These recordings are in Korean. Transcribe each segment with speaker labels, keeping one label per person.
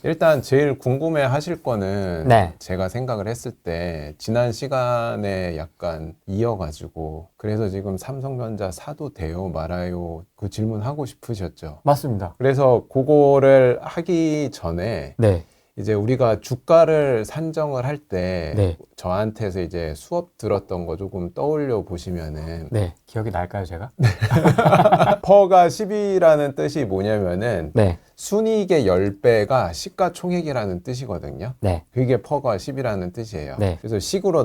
Speaker 1: 일단 제일 궁금해 하실 거는
Speaker 2: 네.
Speaker 1: 제가 생각을 했을 때 지난 시간에 약간 이어가지고 그래서 지금 삼성전자 사도 돼요 말아요 그 질문하고 싶으셨죠.
Speaker 2: 맞습니다.
Speaker 1: 그래서 그거를 하기 전에
Speaker 2: 네.
Speaker 1: 이제 우리가 주가를 산정을 할 때
Speaker 2: 네.
Speaker 1: 저한테서 이제 수업 들었던 거 조금 떠올려 보시면은
Speaker 2: 네. 기억이 날까요, 제가?
Speaker 1: 퍼가 10이라는 뜻이 뭐냐면은
Speaker 2: 네.
Speaker 1: 순이익의 10배가 시가총액이라는 뜻이거든요.
Speaker 2: 네.
Speaker 1: 그게 퍼가 10이라는 뜻이에요.
Speaker 2: 네.
Speaker 1: 그래서 식으로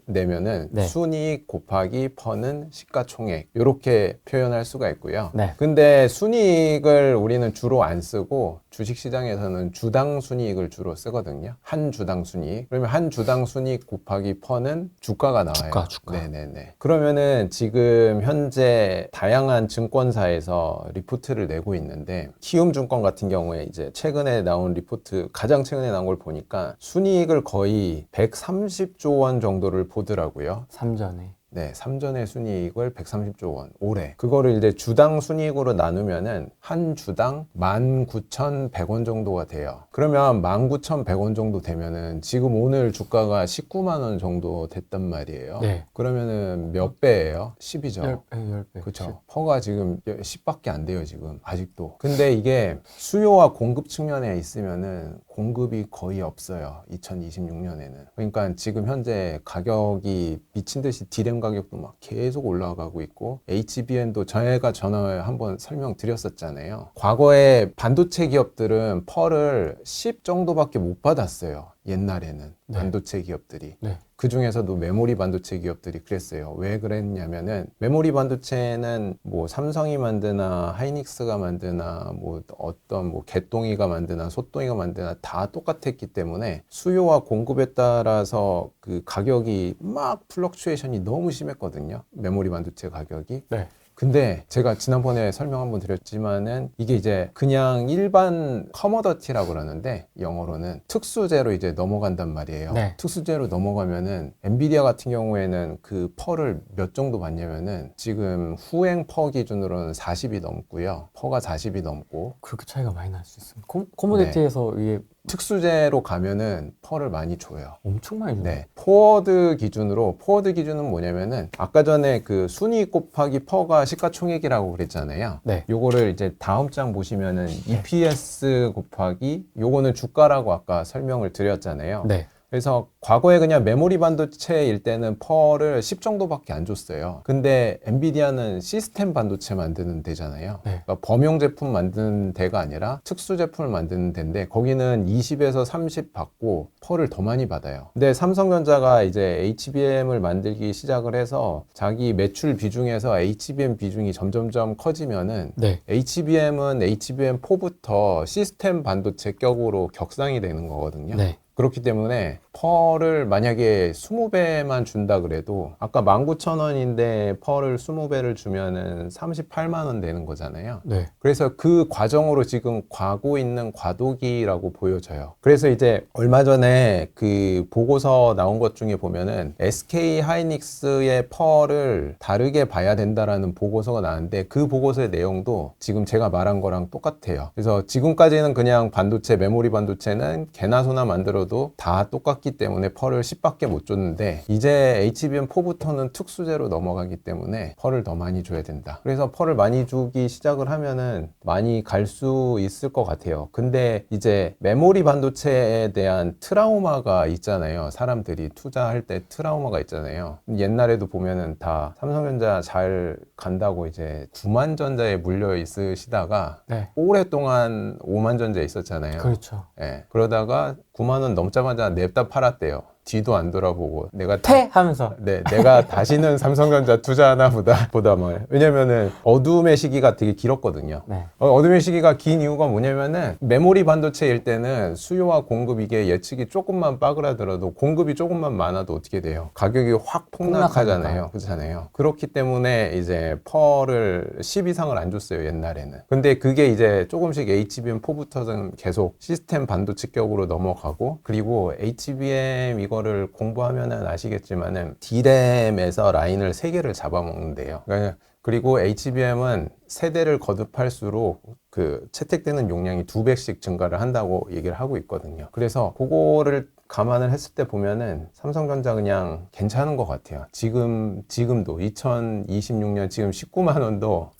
Speaker 1: 내면은
Speaker 2: 네.
Speaker 1: 순이익 곱하기 퍼는 시가총액 이렇게 표현할 수가 있고요.
Speaker 2: 네.
Speaker 1: 근데 순이익을 우리는 주로 안 쓰고 주식시장에서는 주당 순이익을 주로 쓰거든요. 한 주당 순이익. 그러면 한 주당 순이익 곱하기 퍼는 주가가 나와요.
Speaker 2: 주가.
Speaker 1: 네네네. 그러면은 지금 현재 다양한 증권사에서 리포트를 내고 있는데 키움증권 같은 경우에 이제 최근에 나온 리포트 가장 최근에 나온 걸 보니까 순이익을 거의 130조 원 정도를 보더라고요.
Speaker 2: 삼전에.
Speaker 1: 네, 3전의 순이익을 130조 원, 올해. 그거를 이제 주당 순이익으로 나누면은 한 주당 19,100원 정도가 돼요. 그러면 19,100원 정도 되면은 지금 오늘 주가가 19만 원 정도 됐단 말이에요.
Speaker 2: 네.
Speaker 1: 그러면은 몇 배예요? 10이죠.
Speaker 2: 10배.
Speaker 1: 그렇죠. 퍼가 지금 10밖에 안 돼요, 지금. 아직도. 근데 이게 수요와 공급 측면에 있으면은 공급이 거의 없어요. 2026년에는. 그러니까 지금 현재 가격이 미친 듯이 디램 가격도 막 계속 올라가고 있고 HBM도 저희가 전에 한번 설명드렸었잖아요. 과거에 반도체 기업들은 펄을 10 정도밖에 못 받았어요. 옛날에는
Speaker 2: 네.
Speaker 1: 반도체 기업들이.
Speaker 2: 네.
Speaker 1: 그 중에서도 메모리 반도체 기업들이 그랬어요. 왜 그랬냐면은 메모리 반도체는 뭐 삼성이 만드나 하이닉스가 만드나 뭐 어떤 뭐 개똥이가 만드나 소똥이가 만드나 다 똑같았기 때문에 수요와 공급에 따라서 그 가격이 막 플럭추에이션이 너무 심했거든요. 메모리 반도체 가격이.
Speaker 2: 네.
Speaker 1: 근데 제가 지난번에 설명 한번 드렸지만은 이게 이제 그냥 일반 커머더티라고 그러는데 영어로는 특수제로 이제 넘어간단 말이에요.
Speaker 2: 네.
Speaker 1: 특수제로 넘어가면은 엔비디아 같은 경우에는 그 펄을 몇 정도 받냐면은 지금 후행 퍼 기준으로는 40이 넘고요. 퍼가 40이 넘고
Speaker 2: 그렇게 차이가 많이 날 수 있습니다. 코모디티에서 이게
Speaker 1: 특수제로 가면은 펄을 많이 줘요.
Speaker 2: 엄청 많이 주네요.
Speaker 1: 네. 포워드 기준은 뭐냐면은 아까 전에 그 순이익 곱하기 퍼가 시가총액이라고 그랬잖아요.
Speaker 2: 네.
Speaker 1: 요거를 이제 다음 장 보시면은 EPS 곱하기 요거는 주가라고 아까 설명을 드렸잖아요.
Speaker 2: 네.
Speaker 1: 그래서 과거에 그냥 메모리 반도체일 때는 펄을 10 정도밖에 안 줬어요. 근데 엔비디아는 시스템 반도체 만드는 데잖아요.
Speaker 2: 네.
Speaker 1: 그러니까 범용 제품 만드는 데가 아니라 특수 제품을 만드는 데인데 거기는 20에서 30 받고 펄을 더 많이 받아요. 근데 삼성전자가 이제 HBM을 만들기 시작을 해서 자기 매출 비중에서 HBM 비중이 점점점 커지면은
Speaker 2: 네.
Speaker 1: HBM은 HBM4부터 시스템 반도체 격으로 격상이 되는 거거든요.
Speaker 2: 네.
Speaker 1: 그렇기 때문에 펄을 만약에 20배만 준다 그래도 아까 19,000원인데 펄을 20배를 주면은 38만 원 되는 거잖아요.
Speaker 2: 네.
Speaker 1: 그래서 그 과정으로 지금 가고 있는 과도기라고 보여져요. 그래서 이제 얼마 전에 그 보고서 나온 것 중에 보면은 SK 하이닉스의 펄을 다르게 봐야 된다라는 보고서가 나왔는데 그 보고서의 내용도 지금 제가 말한 거랑 똑같아요. 그래서 지금까지는 그냥 반도체, 메모리 반도체는 개나 소나 만들어도 다 똑같기 때문에 펄을 10밖에 못 줬는데 이제 HBM4부터는 특수제로 넘어가기 때문에 펄을 더 많이 줘야 된다. 그래서 펄을 많이 주기 시작을 하면은 많이 갈 수 있을 것 같아요. 근데 이제 메모리 반도체에 대한 트라우마가 있잖아요. 사람들이 투자할 때 트라우마가 있잖아요. 옛날에도 보면은 다 삼성전자 잘 간다고 이제 9만 전자에 물려 있으시다가
Speaker 2: 네.
Speaker 1: 오랫동안 5만 전자에 있었잖아요.
Speaker 2: 그렇죠.
Speaker 1: 예. 그러다가 9만 원 넘자마자 냅다 팔았대요. 뒤도 안 돌아보고 내가
Speaker 2: 하면서.
Speaker 1: 내가 다시는 삼성전자 투자하나 보다 뭐. 왜냐면은 어둠의 시기가 되게 길었거든요.
Speaker 2: 네.
Speaker 1: 어둠의 시기가 긴 이유가 뭐냐면은 메모리 반도체일 때는 수요와 공급 이게 예측이 조금만 빠그라들어도 공급이 조금만 많아도 어떻게 돼요? 가격이 확 폭락하잖아요. 그렇잖아요. 그렇기 때문에 이제 펄을 10 이상을 안 줬어요, 옛날에는. 근데 그게 이제 조금씩 HBM4부터는 계속 시스템 반도체격으로 넘어가고 그리고 HBM 이거를 공부하면은 아시겠지만은 D램에서 라인을 3개를 잡아먹는데요. 그러니까 그리고 HBM은 세대를 거듭할수록 그 채택되는 용량이 2배씩 증가를 한다고 얘기를 하고 있거든요. 그래서 그거를 감안을 했을 때 보면은 삼성전자 그냥 괜찮은 것 같아요. 지금도 2026년 지금 19만 원도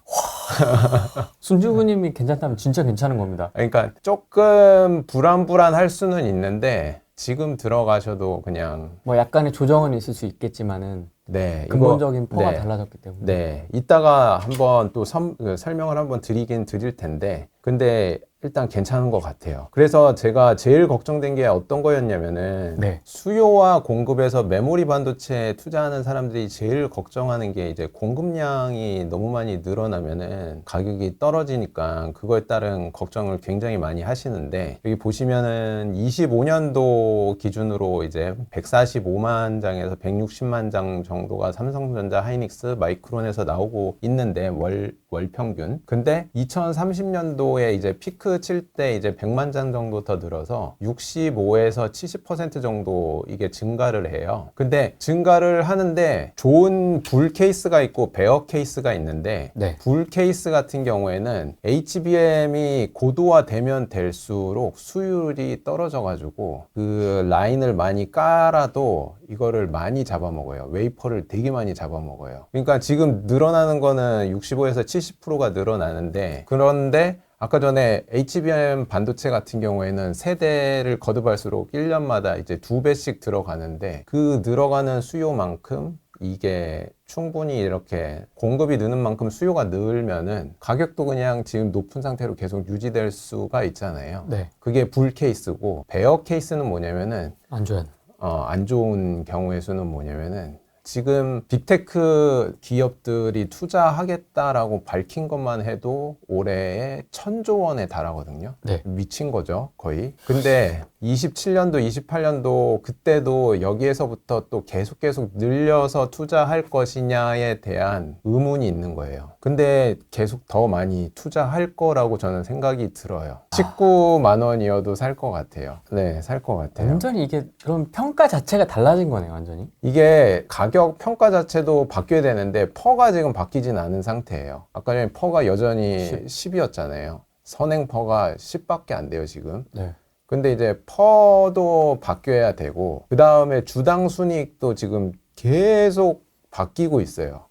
Speaker 2: 순주부님이 괜찮다면 진짜 괜찮은 겁니다.
Speaker 1: 그러니까 조금 불안할 수는 있는데 지금 들어가셔도 그냥
Speaker 2: 뭐 약간의 조정은 있을 수 있겠지만은
Speaker 1: 네,
Speaker 2: 근본적인 퍼가
Speaker 1: 네.
Speaker 2: 달라졌기 때문에.
Speaker 1: 네, 이따가 한번 또 설명을 한번 드릴 텐데, 근데 일단 괜찮은 것 같아요. 그래서 제가 제일 걱정된 게 어떤 거였냐면은
Speaker 2: 네.
Speaker 1: 수요와 공급에서 메모리 반도체에 투자하는 사람들이 제일 걱정하는 게 이제 공급량이 너무 많이 늘어나면은 가격이 떨어지니까 그거에 따른 걱정을 굉장히 많이 하시는데, 여기 보시면은 25년도 기준으로 이제 145만 장에서 160만 장 정도가 삼성전자, 하이닉스, 마이크론에서 나오고 있는데 월 평균. 근데 2030년도에 이제 피크 칠 때 이제 100만 장 정도 더 늘어서 65에서 70% 정도 이게 증가를 해요. 근데 증가를 하는데 좋은 불 케이스가 있고 베어 케이스가 있는데
Speaker 2: 네.
Speaker 1: 불 케이스 같은 경우에는 HBM이 고도화되면 될수록 수율이 떨어져 가지고 그 라인을 많이 깔아도 이거를 많이 잡아먹어요. 웨이퍼를 되게 많이 잡아먹어요. 그러니까 지금 늘어나는 거는 65에서 70%가 늘어나는데, 그런데 아까 전에 HBM 반도체 같은 경우에는 세대를 거듭할수록 1년마다 이제 2배씩 들어가는데, 그 늘어가는 수요만큼 이게 충분히 이렇게 공급이 느는 만큼 수요가 늘면은 가격도 그냥 지금 높은 상태로 계속 유지될 수가 있잖아요.
Speaker 2: 네.
Speaker 1: 그게 불 케이스고, 베어 케이스는 뭐냐면은
Speaker 2: 안 좋아요.
Speaker 1: 안 좋은 경우의 수는 뭐냐면은 지금 빅테크 기업들이 투자하겠다라고 밝힌 것만 해도 올해에 1,000조 원에 달하거든요.
Speaker 2: 네.
Speaker 1: 미친 거죠, 거의. 근데 27년도, 28년도 그때도 여기에서부터 또 계속 늘려서 투자할 것이냐에 대한 의문이 있는 거예요. 근데 계속 더 많이 투자할 거라고 저는 생각이 들어요. 19만 원이어도 살 것 같아요. 네, 살 것 같아요.
Speaker 2: 완전히 이게 그럼 평가 자체가 달라진 거네요, 완전히.
Speaker 1: 이게 가격 평가 자체도 바뀌어야 되는데 퍼가 지금 바뀌진 않은 상태예요. 아까 전에 퍼가 여전히 10이었잖아요. 선행 퍼가 10밖에 안 돼요, 지금.
Speaker 2: 네.
Speaker 1: 근데 이제 퍼도 바뀌어야 되고, 그 다음에 주당 순이익도 지금 계속 바뀌고 있어요.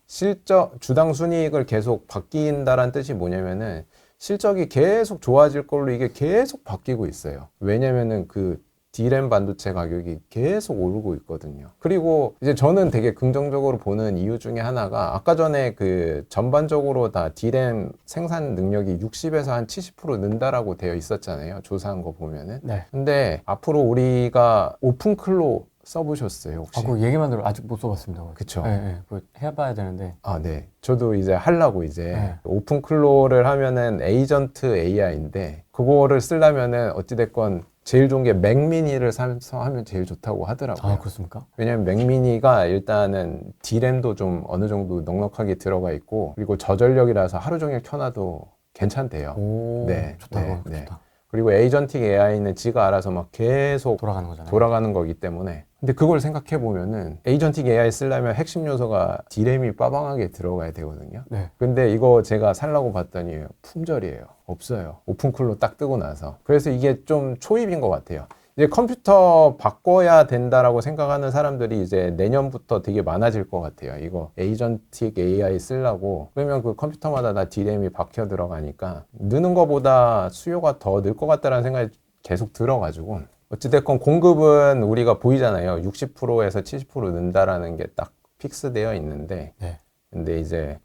Speaker 1: 주당 순이익을 계속 바뀐다는 뜻이 뭐냐면은 실적이 계속 좋아질 걸로 이게 계속 바뀌고 있어요. 왜냐면은 그 D램 반도체 가격이 계속 오르고 있거든요. 그리고 이제 저는 되게 긍정적으로 보는 이유 중에 하나가, 아까 전에 그 전반적으로 다 D램 생산 능력이 60에서 한 70% 는다라고 되어 있었잖아요. 조사한 거 보면은.
Speaker 2: 네.
Speaker 1: 근데 앞으로 우리가 오픈클로 써보셨어요, 혹시?
Speaker 2: 그 얘기만 들어 아직 못 써봤습니다.
Speaker 1: 그쵸.
Speaker 2: 네, 네. 그거 해봐야 되는데.
Speaker 1: 아, 네. 저도 이제 하려고 이제
Speaker 2: 네.
Speaker 1: 오픈클로를 하면은 에이전트 AI인데, 그거를 쓰려면은 어찌됐건 제일 좋은 게 맥미니를 사서 하면 제일 좋다고 하더라고요.
Speaker 2: 아, 그렇습니까?
Speaker 1: 왜냐면 맥미니가 일단은 D램도 좀 어느 정도 넉넉하게 들어가 있고, 그리고 저전력이라서 하루 종일 켜놔도 괜찮대요.
Speaker 2: 오,
Speaker 1: 네,
Speaker 2: 좋다,
Speaker 1: 네,
Speaker 2: 그거
Speaker 1: 네.
Speaker 2: 좋다.
Speaker 1: 그리고 에이전틱 AI는 지가 알아서 막 계속
Speaker 2: 돌아가는 거잖아요.
Speaker 1: 돌아가는 거기 때문에. 근데 그걸 생각해 보면은 에이전틱 AI 쓰려면 핵심 요소가 D램이 빠방하게 들어가야 되거든요.
Speaker 2: 네.
Speaker 1: 근데 이거 제가 살라고 봤더니 품절이에요. 없어요. 오픈쿨로 딱 뜨고 나서. 그래서 이게 좀 초입인 것 같아요. 이제 컴퓨터 바꿔야 된다라고 생각하는 사람들이 이제 내년부터 되게 많아질 것 같아요. 이거 에이전틱 AI 쓰려고. 그러면 그 컴퓨터마다 다 D램이 박혀 들어가니까 느는 것보다 수요가 더 늘 것 같다라는 생각이 계속 들어가지고, 어찌됐건 공급은 우리가 보이잖아요. 60%에서 70% 는다라는 게 딱 픽스되어 있는데,
Speaker 2: 네.
Speaker 1: 근데 이제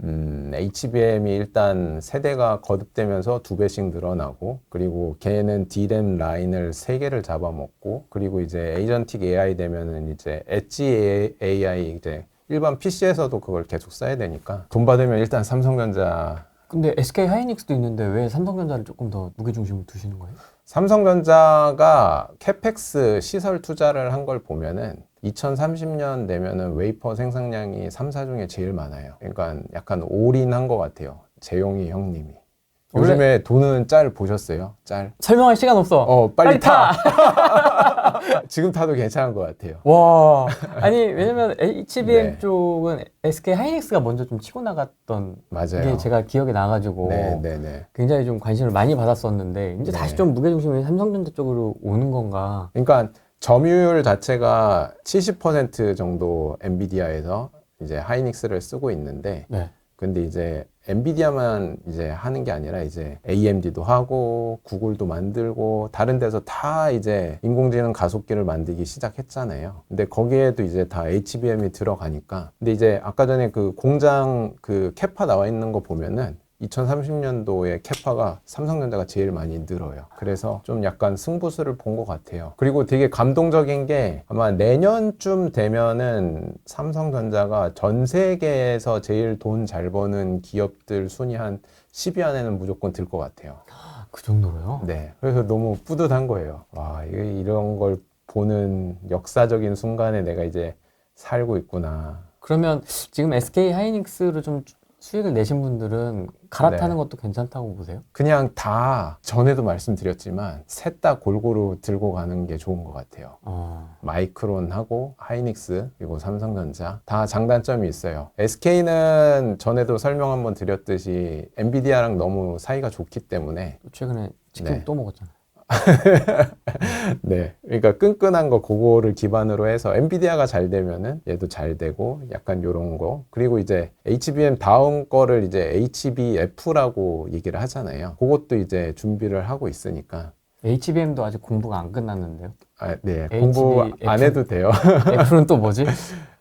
Speaker 1: HBM이 일단 세대가 거듭되면서 2배씩 늘어나고, 그리고 걔는 D램 라인을 3개를 잡아먹고, 그리고 이제 에이전틱 AI 되면은 이제 엣지 AI, 이제 일반 PC에서도 그걸 계속 써야 되니까 돈 받으면 일단 삼성전자.
Speaker 2: 근데 SK 하이닉스도 있는데 왜 삼성전자를 조금 더 무게중심을 두시는 거예요?
Speaker 1: 삼성전자가 캐펙스 시설 투자를 한 걸 보면은 2030년 되면은 웨이퍼 생산량이 3사 중에 제일 많아요. 그러니까 약간 올인한 것 같아요. 재용이 형님이. 요즘에 도는 짤 보셨어요? 짤.
Speaker 2: 설명할 시간 없어.
Speaker 1: 빨리
Speaker 2: 타.
Speaker 1: 지금 타도 괜찮은 것 같아요.
Speaker 2: 와. 아니 왜냐면 HBM
Speaker 1: 네.
Speaker 2: 쪽은 SK 하이닉스가 먼저 좀 치고 나갔던
Speaker 1: 맞아요.
Speaker 2: 게 제가 기억에 나가지고
Speaker 1: 네.
Speaker 2: 굉장히 좀 관심을 많이 받았었는데 이제
Speaker 1: 네.
Speaker 2: 다시 좀 무게중심이 삼성전자 쪽으로 오는 건가?
Speaker 1: 그러니까 점유율 자체가 70% 정도 엔비디아에서 이제 하이닉스를 쓰고 있는데,
Speaker 2: 네.
Speaker 1: 근데 이제 엔비디아만 이제 하는 게 아니라 이제 AMD도 하고 구글도 만들고 다른 데서 다 이제 인공지능 가속기를 만들기 시작했잖아요. 근데 거기에도 이제 다 HBM이 들어가니까. 근데 이제 아까 전에 그 공장 그 캐파 나와 있는 거 보면은 2030년도에 캐파가 삼성전자가 제일 많이 늘어요. 그래서 좀 약간 승부수를 본 것 같아요. 그리고 되게 감동적인 게 아마 내년쯤 되면은 삼성전자가 전 세계에서 제일 돈 잘 버는 기업들 순위 한 10위 안에는 무조건 들 것 같아요.
Speaker 2: 그 정도로요?
Speaker 1: 네. 그래서 너무 뿌듯한 거예요. 와, 이런 걸 보는 역사적인 순간에 내가 이제 살고 있구나.
Speaker 2: 그러면 지금 SK 하이닉스로 좀 수익을 내신 분들은 갈아타는
Speaker 1: 네.
Speaker 2: 것도 괜찮다고 보세요?
Speaker 1: 그냥 다 전에도 말씀드렸지만 셋 다 골고루 들고 가는 게 좋은 것 같아요. 마이크론하고 하이닉스 그리고 삼성전자 다 장단점이 있어요. SK는 전에도 설명 한번 드렸듯이 엔비디아랑 너무 사이가 좋기 때문에
Speaker 2: 최근에 치킨
Speaker 1: 네.
Speaker 2: 또 먹었잖아요.
Speaker 1: 네, 그러니까 끈끈한 거 그거를 기반으로 해서 엔비디아가 잘 되면은 얘도 잘 되고 약간 요런 거. 그리고 이제 HBM 다음 거를 이제 HBF라고 얘기를 하잖아요. 그것도 이제 준비를 하고 있으니까.
Speaker 2: HBM도 아직 공부가 안 끝났는데요.
Speaker 1: 네, 공부 안 해도 돼요.
Speaker 2: F는 또 뭐지?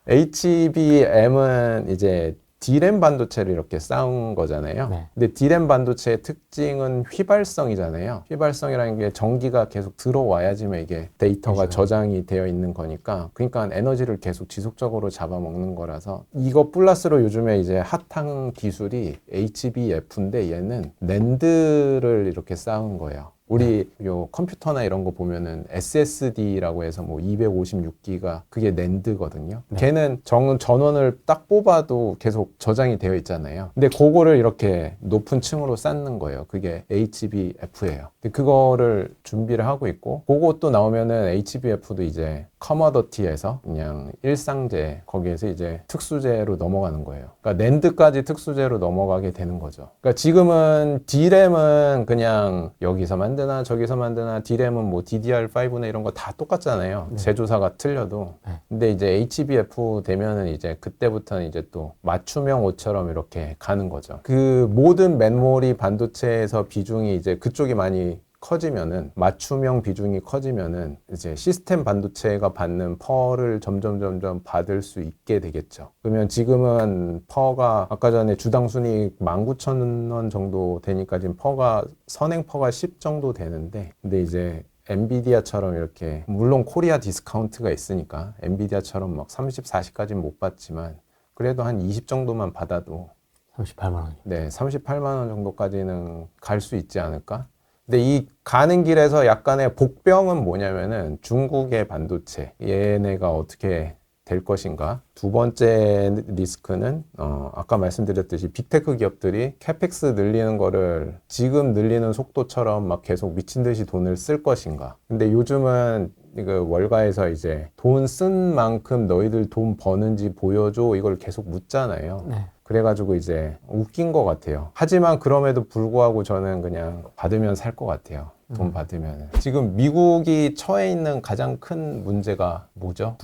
Speaker 1: HBM은 이제 D램 반도체를 이렇게 쌓은 거잖아요.
Speaker 2: 네.
Speaker 1: 근데 D램 반도체의 특징은 휘발성이잖아요. 휘발성이라는 게 전기가 계속 들어와야지만 이게 데이터가
Speaker 2: 유지가.
Speaker 1: 저장이 되어 있는 거니까, 그러니까 에너지를 계속 지속적으로 잡아먹는 거라서, 이거 플러스로 요즘에 이제 핫한 기술이 HBF인데 얘는 낸드를 이렇게 쌓은 거예요. 우리 요 컴퓨터나 이런 거 보면은 SSD라고 해서 뭐 256기가 그게 낸드거든요.
Speaker 2: 네.
Speaker 1: 걔는 전원을 딱 뽑아도 계속 저장이 되어 있잖아요. 근데 그거를 이렇게 높은 층으로 쌓는 거예요. 그게 HBF예요. 근데 그거를 준비를 하고 있고, 그것도 나오면은 HBF도 이제 커머더티에서 그냥 일상재 거기에서 이제 특수재로 넘어가는 거예요. 그러니까 낸드까지 특수재로 넘어가게 되는 거죠. 그러니까 지금은 D램은 그냥 여기서 만드나 저기서 만드나, D램은 뭐 DDR5나 이런 거 다 똑같잖아요.
Speaker 2: 네.
Speaker 1: 제조사가 틀려도.
Speaker 2: 네.
Speaker 1: 근데 이제 HBF 되면은 이제 그때부터는 이제 또 맞춤형 옷처럼 이렇게 가는 거죠. 그 모든 메모리 반도체에서 비중이 이제 그쪽이 많이 커지면은, 맞춤형 비중이 커지면은 이제 시스템 반도체가 받는 펄을 점점 받을 수 있게 되겠죠. 그러면 지금은 펄가 아까 전에 주당 순이익 19,000원 정도 되니까 지금 선행 펄가 10 정도 되는데, 근데 이제 엔비디아처럼 이렇게, 물론 코리아 디스카운트가 있으니까 엔비디아처럼 막 30, 40까지는 못 받지만 그래도 한 20 정도만 받아도
Speaker 2: 38만 원.
Speaker 1: 네, 38만 원 정도까지는 갈 수 있지 않을까? 근데 이 가는 길에서 약간의 복병은 뭐냐면은 중국의 반도체, 얘네가 어떻게 될 것인가. 두 번째 리스크는 아까 말씀드렸듯이 빅테크 기업들이 캐펙스 늘리는 거를 지금 늘리는 속도처럼 막 계속 미친 듯이 돈을 쓸 것인가. 근데 요즘은 그 월가에서 이제 돈 쓴 만큼 너희들 돈 버는지 보여줘, 이걸 계속 묻잖아요.
Speaker 2: 네.
Speaker 1: 그래가지고 이제 웃긴 것 같아요. 하지만 그럼에도 불구하고 저는 그냥 받으면 살 것 같아요. 돈 받으면. 지금 미국이 처해 있는 가장 큰 문제가 뭐죠?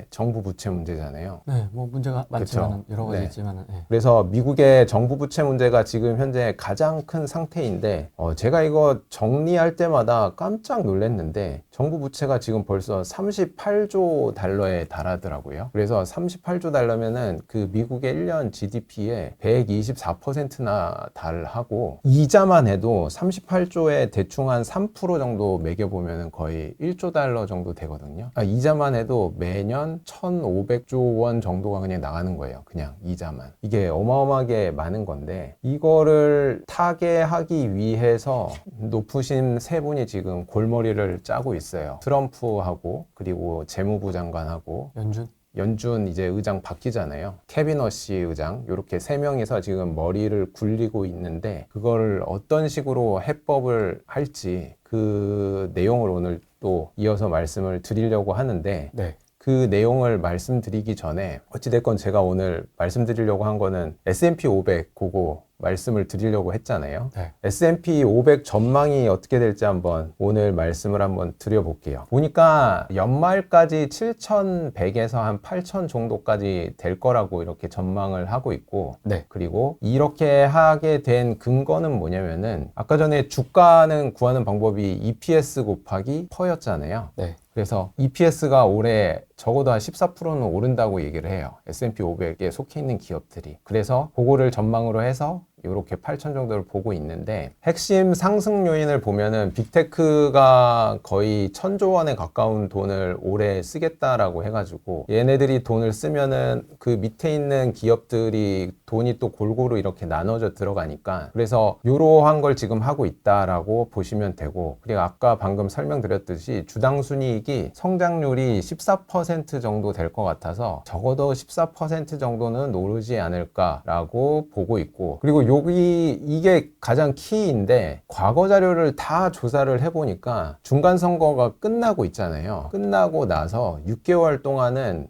Speaker 1: 정부 부채 문제잖아요.
Speaker 2: 네, 뭐 문제가 많지만
Speaker 1: 그쵸.
Speaker 2: 여러 가지
Speaker 1: 네.
Speaker 2: 있지만은. 네.
Speaker 1: 그래서 미국의 정부 부채 문제가 지금 현재 가장 큰 상태인데, 제가 이거 정리할 때마다 깜짝 놀랐는데, 정부 부채가 지금 벌써 38조 달러에 달하더라고요. 그래서 38조 달러면은 그 미국의 1년 GDP의 124%나 달하고, 이자만 해도 38조에 대충 한 3% 정도 매겨보면은 거의 1조 달러 정도 되거든요. 이자만 해도 매년 1,500조 원 정도가 그냥 나가는 거예요. 그냥 이자만. 이게 어마어마하게 많은 건데, 이거를 타개하기 위해서 높으신 세 분이 지금 골머리를 짜고 있어요. 트럼프하고, 그리고 재무부 장관하고,
Speaker 2: 연준?
Speaker 1: 연준 이제 의장 바뀌잖아요. 케빈 허시 의장 이렇게 세 명이서 지금 머리를 굴리고 있는데 그걸 어떤 식으로 해법을 할지 그 내용을 오늘 또 이어서 말씀을 드리려고 하는데
Speaker 2: 네.
Speaker 1: 그 내용을 말씀드리기 전에 어찌됐건 제가 오늘 말씀드리려고 한 거는 S&P 500 그거 말씀을 드리려고 했잖아요.
Speaker 2: 네.
Speaker 1: S&P 500 전망이 어떻게 될지 한번 오늘 말씀을 한번 드려볼게요. 보니까 연말까지 7,100에서 한 8,000 정도까지 될 거라고 이렇게 전망을 하고 있고
Speaker 2: 네.
Speaker 1: 그리고 이렇게 하게 된 근거는 뭐냐면은 아까 전에 주가는 구하는 방법이 EPS 곱하기 퍼였잖아요.
Speaker 2: 네.
Speaker 1: 그래서 EPS가 올해 적어도 한 14%는 오른다고 얘기를 해요. S&P 500에 속해 있는 기업들이. 그래서 그거를 전망으로 해서 이렇게 8천 정도를 보고 있는데 핵심 상승 요인을 보면은 빅테크가 거의 1,000조 원에 가까운 돈을 올해 쓰겠다라고 해가지고 얘네들이 돈을 쓰면은 그 밑에 있는 기업들이 돈이 또 골고루 이렇게 나눠져 들어가니까 그래서 이러한 걸 지금 하고 있다라고 보시면 되고 그리고 아까 방금 설명드렸듯이 주당 순이익이 성장률이 14% 정도 될 것 같아서 적어도 14% 정도는 오르지 않을까라고 보고 있고 그리고 여기 이게 가장 키인데 과거 자료를 다 조사를 해보니까 중간 선거가 끝나고 있잖아요. 끝나고 나서 6개월 동안은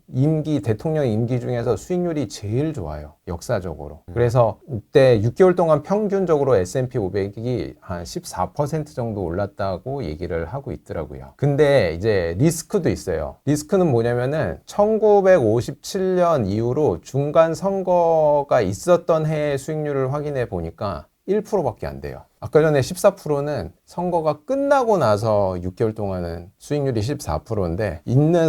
Speaker 1: 대통령 임기 중에서 수익률이 제일 좋아요. 역사적으로. 그래서 이때 6개월 동안 평균적으로 S&P 500이 한 14% 정도 올랐다고 얘기를 하고 있더라고요. 근데 이제 리스크도 있어요. 리스크는 뭐냐면은 1957년 이후로 중간 선거가 있었던 해의 수익률을 확인해 보니까 1%밖에 안 돼요. 아까 전에 14%는 선거가 끝나고 나서 6개월 동안은 수익률이 14%인데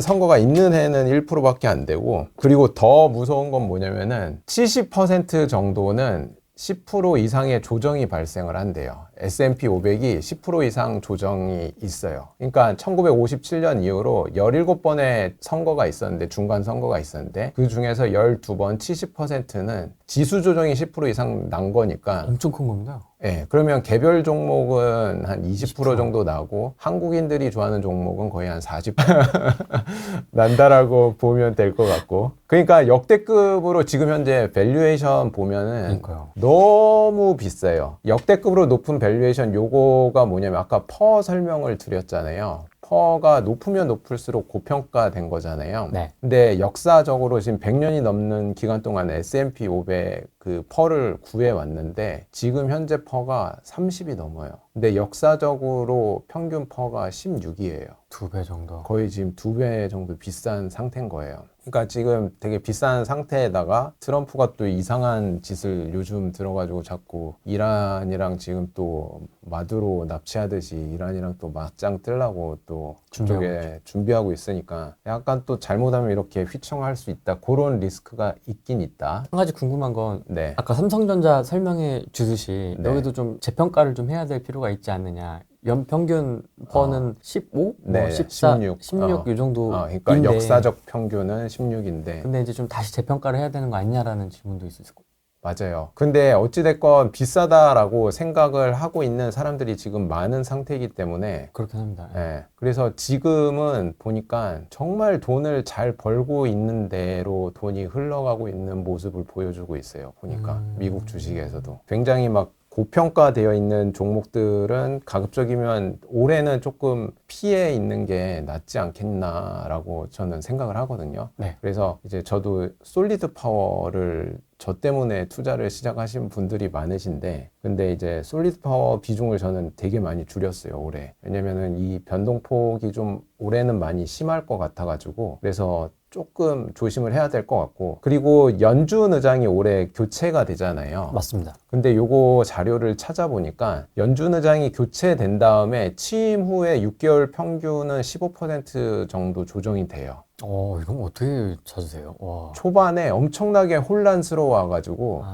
Speaker 1: 선거가 있는 해는 1%밖에 안 되고 그리고 더 무서운 건 뭐냐면은 70% 정도는 10% 이상의 조정이 발생을 한대요. S&P 500이 10% 이상 조정이 있어요. 그러니까 1957년 이후로 17번의 선거가 있었는데 중간 선거가 있었는데 그 중에서 12번 70%는 지수 조정이 10% 이상 난 거니까
Speaker 2: 엄청 큰 겁니다.
Speaker 1: 네, 그러면 개별 종목은 한 20% 정도 나고 한국인들이 좋아하는 종목은 거의 한 40% 난다라고 보면 될 것 같고 그러니까 역대급으로 지금 현재 밸류에이션 보면은
Speaker 2: 그러니까요.
Speaker 1: 너무 비싸요. 역대급으로 높은 밸류에이션 요거가 뭐냐면 아까 퍼 설명을 드렸잖아요. 퍼가 높으면 높을수록 고평가된 거잖아요.
Speaker 2: 네.
Speaker 1: 근데 역사적으로 지금 100년이 넘는 기간 동안 S&P 500 그 퍼를 구해 왔는데 지금 현재 퍼가 30이 넘어요. 근데 역사적으로 평균 퍼가 16이에요.
Speaker 2: 2배 정도.
Speaker 1: 거의 지금 2배 정도 비싼 상태인 거예요. 그러니까 지금 되게 비싼 상태에다가 트럼프가 또 이상한 짓을 요즘 들어가지고 자꾸 이란이랑 지금 또 마두로 납치하듯이 이란이랑 또 맞짱 뜨려고 또 그쪽에 준비하고 있으니까 약간 또 잘못하면 이렇게 휘청할 수 있다. 그런 리스크가 있긴 있다.
Speaker 2: 한 가지 궁금한 건
Speaker 1: 네.
Speaker 2: 아까 삼성전자 설명해 주듯이
Speaker 1: 네.
Speaker 2: 여기도 좀 재평가를 좀 해야 될 필요가 있지 않느냐. 연평균 퍼는 15,
Speaker 1: 네,
Speaker 2: 뭐 14,
Speaker 1: 16,
Speaker 2: 16 이 정도.
Speaker 1: 그러니까 역사적 평균은 16인데.
Speaker 2: 근데 이제 좀 다시 재평가를 해야 되는 거 아니냐라는 질문도 있을 거고.
Speaker 1: 맞아요. 근데 어찌됐건 비싸다라고 생각을 하고 있는 사람들이 지금 많은 상태이기 때문에
Speaker 2: 그렇긴 합니다.
Speaker 1: 예. 그래서 지금은 보니까 정말 돈을 잘 벌고 있는 대로 돈이 흘러가고 있는 모습을 보여주고 있어요. 보니까 미국 주식에서도 굉장히 막 고평가되어 있는 종목들은 가급적이면 올해는 조금 피해 있는 게 낫지 않겠나라고 저는 생각을 하거든요.
Speaker 2: 네.
Speaker 1: 그래서 이제 저도 솔리드 파워를 저 때문에 투자를 시작하신 분들이 많으신데 근데 이제 솔리드 파워 비중을 저는 되게 많이 줄였어요 올해. 왜냐면은 이 변동폭이 좀 올해는 많이 심할 것 같아가지고 그래서 조금 조심을 해야 될 것 같고 그리고 연준 의장이 올해 교체가 되잖아요.
Speaker 2: 맞습니다.
Speaker 1: 근데 요거 자료를 찾아보니까 연준 의장이 교체된 다음에 취임 후에 6개월 평균은 15% 정도 조정이 돼요.
Speaker 2: 이건 어떻게 찾으세요? 와.
Speaker 1: 초반에 엄청나게 혼란스러워가지고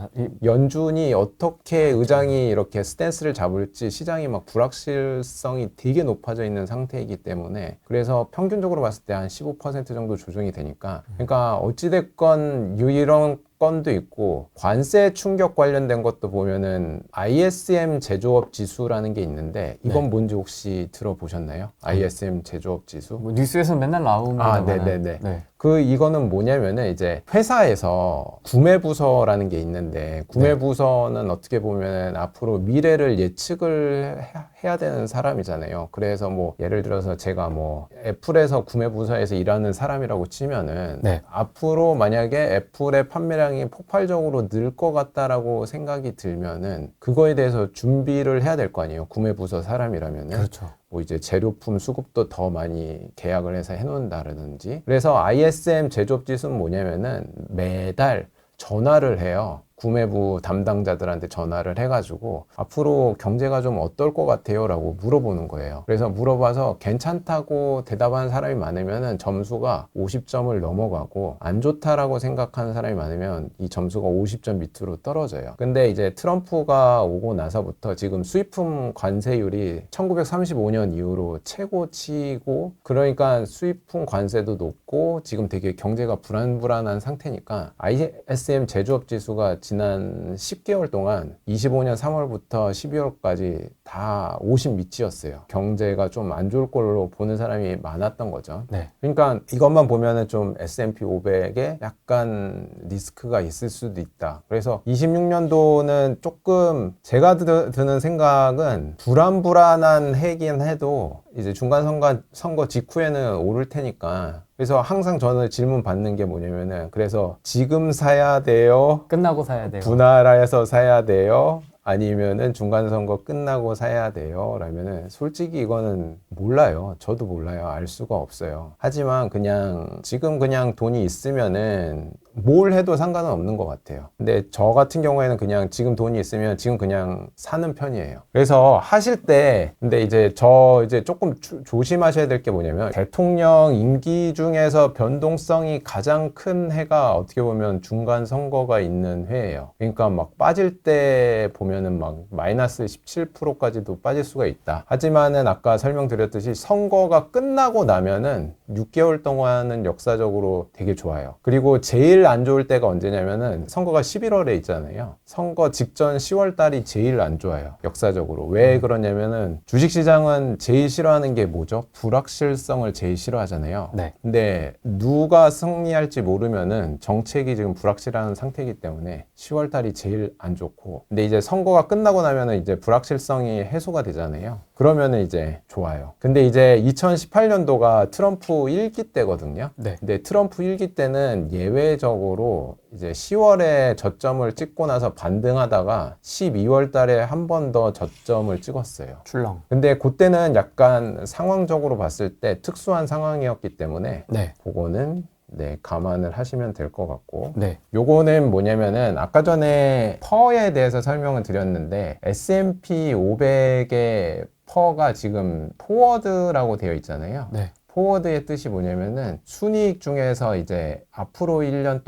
Speaker 1: 연준이 어떻게 의장이 이렇게 스탠스를 잡을지 시장이 막 불확실성이 되게 높아져 있는 상태이기 때문에 그래서 평균적으로 봤을 때 한 15% 정도 조정이 되니까 그러니까 어찌됐건 이런 건도 있고 관세 충격 관련된 것도 보면은 ISM 제조업 지수라는 게 있는데 이건 뭔지 혹시 들어보셨나요? ISM 제조업 지수?
Speaker 2: 뭐 뉴스에서 맨날 나옵니다.
Speaker 1: 네네네.
Speaker 2: 네.
Speaker 1: 이거는 뭐냐면은 이제 회사에서 구매부서라는 게 있는데 구매부서는 어떻게 보면 앞으로 미래를 예측을 해야 되는 사람이잖아요. 그래서 뭐 예를 들어서 제가 뭐 애플에서 구매부서에서 일하는 사람이라고 치면은
Speaker 2: 네.
Speaker 1: 앞으로 만약에 애플의 판매량이 폭발적으로 늘 것 같다라고 생각이 들면은 그거에 대해서 준비를 해야 될 거 아니에요. 구매부서 사람이라면은.
Speaker 2: 그렇죠.
Speaker 1: 뭐 이제 재료품 수급도 더 많이 계약을 해서 해놓는다든지. 그래서 ISM 제조업 지수는 뭐냐면은 매달 전화를 해요. 구매부 담당자들한테 전화를 해가지고 앞으로 경제가 좀 어떨 것 같아요? 라고 물어보는 거예요. 그래서 물어봐서 괜찮다고 대답하는 사람이 많으면 점수가 50점을 넘어가고 안 좋다라고 생각하는 사람이 많으면 이 점수가 50점 밑으로 떨어져요. 근데 이제 트럼프가 오고 나서부터 지금 수입품 관세율이 1935년 이후로 최고치고 그러니까 수입품 관세도 높고 지금 되게 경제가 불안불안한 상태니까 ISM 제조업 지수가 지난 10개월 동안 25년 3월부터 12월까지 다 50 밑이었어요. 경제가 좀 안 좋을 걸로 보는 사람이 많았던 거죠.
Speaker 2: 네.
Speaker 1: 그러니까 이것만 보면은 좀 S&P 500에 약간 리스크가 있을 수도 있다. 그래서 26년도는 조금 제가 드는 생각은 불안불안한 해긴 해도 이제 중간선거 직후에는 오를 테니까 그래서 항상 저는 질문 받는 게 뭐냐면은 그래서 지금 사야 돼요?
Speaker 2: 끝나고 사야 돼요.
Speaker 1: 분할해서 사야 돼요? 아니면은 중간선거 끝나고 사야 돼요? 라면은 솔직히 이거는 몰라요. 저도 몰라요. 알 수가 없어요. 하지만 지금 그냥 돈이 있으면은 뭘 해도 상관은 없는 것 같아요. 근데 저 같은 경우에는 그냥 지금 돈이 있으면 지금 그냥 사는 편이에요. 그래서 하실 때 근데 이제 조금 조심하셔야 될 게 뭐냐면 대통령 임기 중에서 변동성이 가장 큰 해가 어떻게 보면 중간 선거가 있는 해예요. 그러니까 막 빠질 때 보면은 막 마이너스 17%까지도 빠질 수가 있다. 하지만은 아까 설명드렸듯이 선거가 끝나고 나면은 6개월 동안은 역사적으로 되게 좋아요. 그리고 제일 안 좋을 때가 언제냐면은 선거가 11월에 있잖아요. 선거 직전 10월 달이 제일 안 좋아요. 역사적으로. 왜 그러냐면은 주식시장은 제일 싫어하는 게 뭐죠? 불확실성을 제일 싫어하잖아요.
Speaker 2: 네.
Speaker 1: 근데 누가 승리할지 모르면은 정책이 지금 불확실한 상태이기 때문에 10월 달이 제일 안 좋고 근데 이제 선거가 끝나고 나면은 이제 불확실성이 해소가 되잖아요. 그러면은 이제 좋아요. 근데 이제 2018년도가 트럼프 1기 때거든요.
Speaker 2: 네.
Speaker 1: 근데 트럼프 1기 때는 예외적으로 이제 10월에 저점을 찍고 나서 반등하다가 12월 달에 한 번 더 저점을 찍었어요.
Speaker 2: 출렁.
Speaker 1: 근데 그때는 약간 상황적으로 봤을 때 특수한 상황이었기 때문에
Speaker 2: 네.
Speaker 1: 그거는 감안을 하시면 될 것 같고
Speaker 2: 네.
Speaker 1: 요거는 뭐냐면은 아까 전에 퍼에 대해서 설명을 드렸는데 S&P 500의 퍼가 지금 포워드라고 되어 있잖아요.
Speaker 2: 네.
Speaker 1: 포워드의 뜻이 뭐냐면은 순이익 중에서 이제 앞으로 1년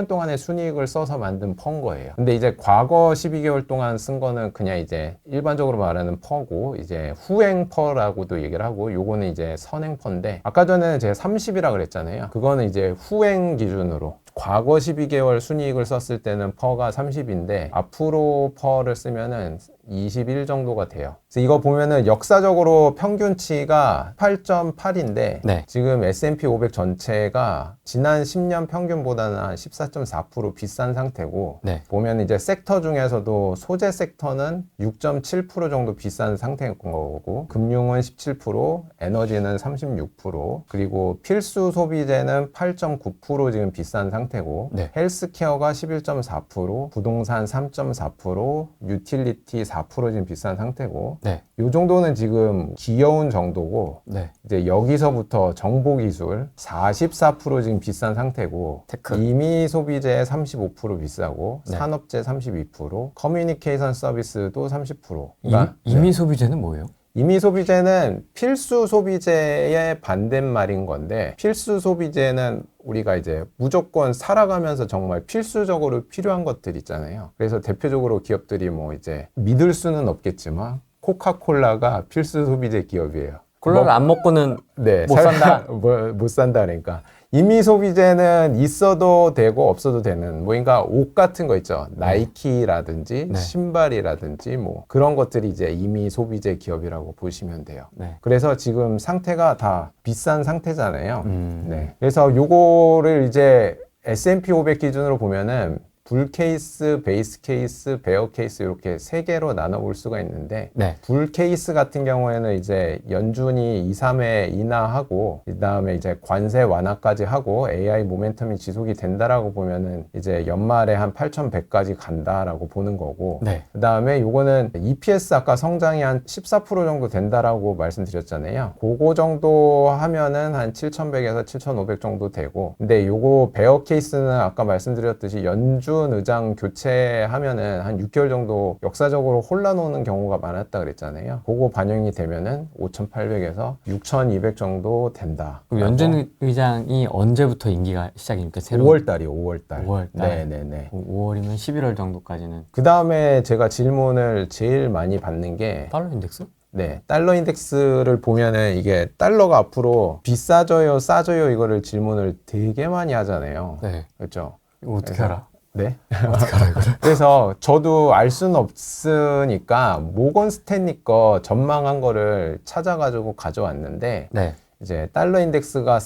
Speaker 1: 동안의 순이익을 써서 만든 퍼인 거예요. 근데 이제 과거 12개월 동안 쓴 거는 그냥 이제 일반적으로 말하는 퍼고 이제 후행 퍼라고도 얘기를 하고 요거는 이제 선행 퍼인데 아까 전에는 제가 30이라 그랬잖아요. 그거는 이제 후행 기준으로 과거 12개월 순이익을 썼을 때는 퍼가 30인데 앞으로 퍼를 쓰면은 21 정도가 돼요. 그래서 이거 보면은 역사적으로 평균치가 8.8인데
Speaker 2: 네.
Speaker 1: 지금 S&P 500 전체가 지난 10년 평균보다는 한 14.4% 비싼 상태고
Speaker 2: 네.
Speaker 1: 보면 이제 섹터 중에서도 소재 섹터는 6.7% 정도 비싼 상태인 거고 금융은 17%, 에너지는 36%, 그리고 필수 소비재는 8.9% 지금 비싼 상태고
Speaker 2: 네.
Speaker 1: 헬스케어가 11.4%, 부동산 3.4%, 유틸리티 4% 지금 비싼 상태고
Speaker 2: 네.
Speaker 1: 요 정도는 지금 귀여운 정도고
Speaker 2: 네.
Speaker 1: 이제 여기서부터 정보기술 44% 지금 비싼 상태고
Speaker 2: 테크.
Speaker 1: 이미 소비재 35% 비싸고
Speaker 2: 네.
Speaker 1: 산업재 32%, 커뮤니케이션 서비스도 30%. 그러니까
Speaker 2: 이미 소비재는 뭐예요?
Speaker 1: 이미 소비재는 필수 소비재의 반대말인 건데 필수 소비재는 우리가 이제 무조건 살아가면서 정말 필수적으로 필요한 것들 있잖아요. 그래서 대표적으로 기업들이 뭐 이제 믿을 수는 없겠지만 코카콜라가 필수 소비재 기업이에요.
Speaker 2: 콜라를 안 먹고는
Speaker 1: 네,
Speaker 2: 못 산다.
Speaker 1: 못 산다 그러니까 임의 소비재는 있어도 되고 없어도 되는 뭐 그러니까 옷 같은 거 있죠. 나이키라든지
Speaker 2: 네.
Speaker 1: 신발이라든지 뭐 그런 것들이 이제 임의 소비재 기업이라고 보시면 돼요.
Speaker 2: 네.
Speaker 1: 그래서 지금 상태가 다 비싼 상태잖아요.
Speaker 2: 음.
Speaker 1: 네. 그래서 요거를 이제 S&P 500 기준으로 보면은 불 케이스, 베이스 케이스, 베어 케이스 이렇게 세 개로 나눠볼 수가 있는데
Speaker 2: 네.
Speaker 1: 불 케이스 같은 경우에는 이제 연준이 2, 3회 인하하고 그다음에 이제 관세 완화까지 하고 AI 모멘텀이 지속이 된다라고 보면은 이제 연말에 한 8,100까지 간다라고 보는 거고
Speaker 2: 네.
Speaker 1: 그다음에 요거는 EPS 아까 성장이 한 14% 정도 된다라고 말씀드렸잖아요. 그거 정도 하면은 한 7,100에서 7,500 정도 되고 근데 요거 베어 케이스는 아까 말씀드렸듯이 연준 의장 교체하면은 한 6개월 정도 역사적으로 혼란 오는 경우가 많았다 그랬잖아요. 그거 반영이 되면은 5,800에서 6,200 정도 된다.
Speaker 2: 그럼 연준 의장이 언제부터 임기가 시작입니까? 새로
Speaker 1: 5월 달이요, 5월 달.
Speaker 2: 5월 달.
Speaker 1: 네네네.
Speaker 2: 5월이면 11월 정도까지는
Speaker 1: 그 다음에 제가 질문을 제일 많이 받는 게
Speaker 2: 달러 인덱스?
Speaker 1: 네, 달러 인덱스를 보면은 이게 달러가 앞으로 비싸져요, 싸져요 이거를 질문을 되게 많이 하잖아요.
Speaker 2: 네.
Speaker 1: 그렇죠?
Speaker 2: 이거 어떻게
Speaker 1: 그래서-
Speaker 2: 알아?
Speaker 1: 네.
Speaker 2: 어떻게 알아 이거를?
Speaker 1: 그래서 저도 알 수는 없으니까 모건 스탠리 거 전망한 거를 찾아가지고 가져왔는데
Speaker 2: 네.
Speaker 1: 이제 달러 인덱스가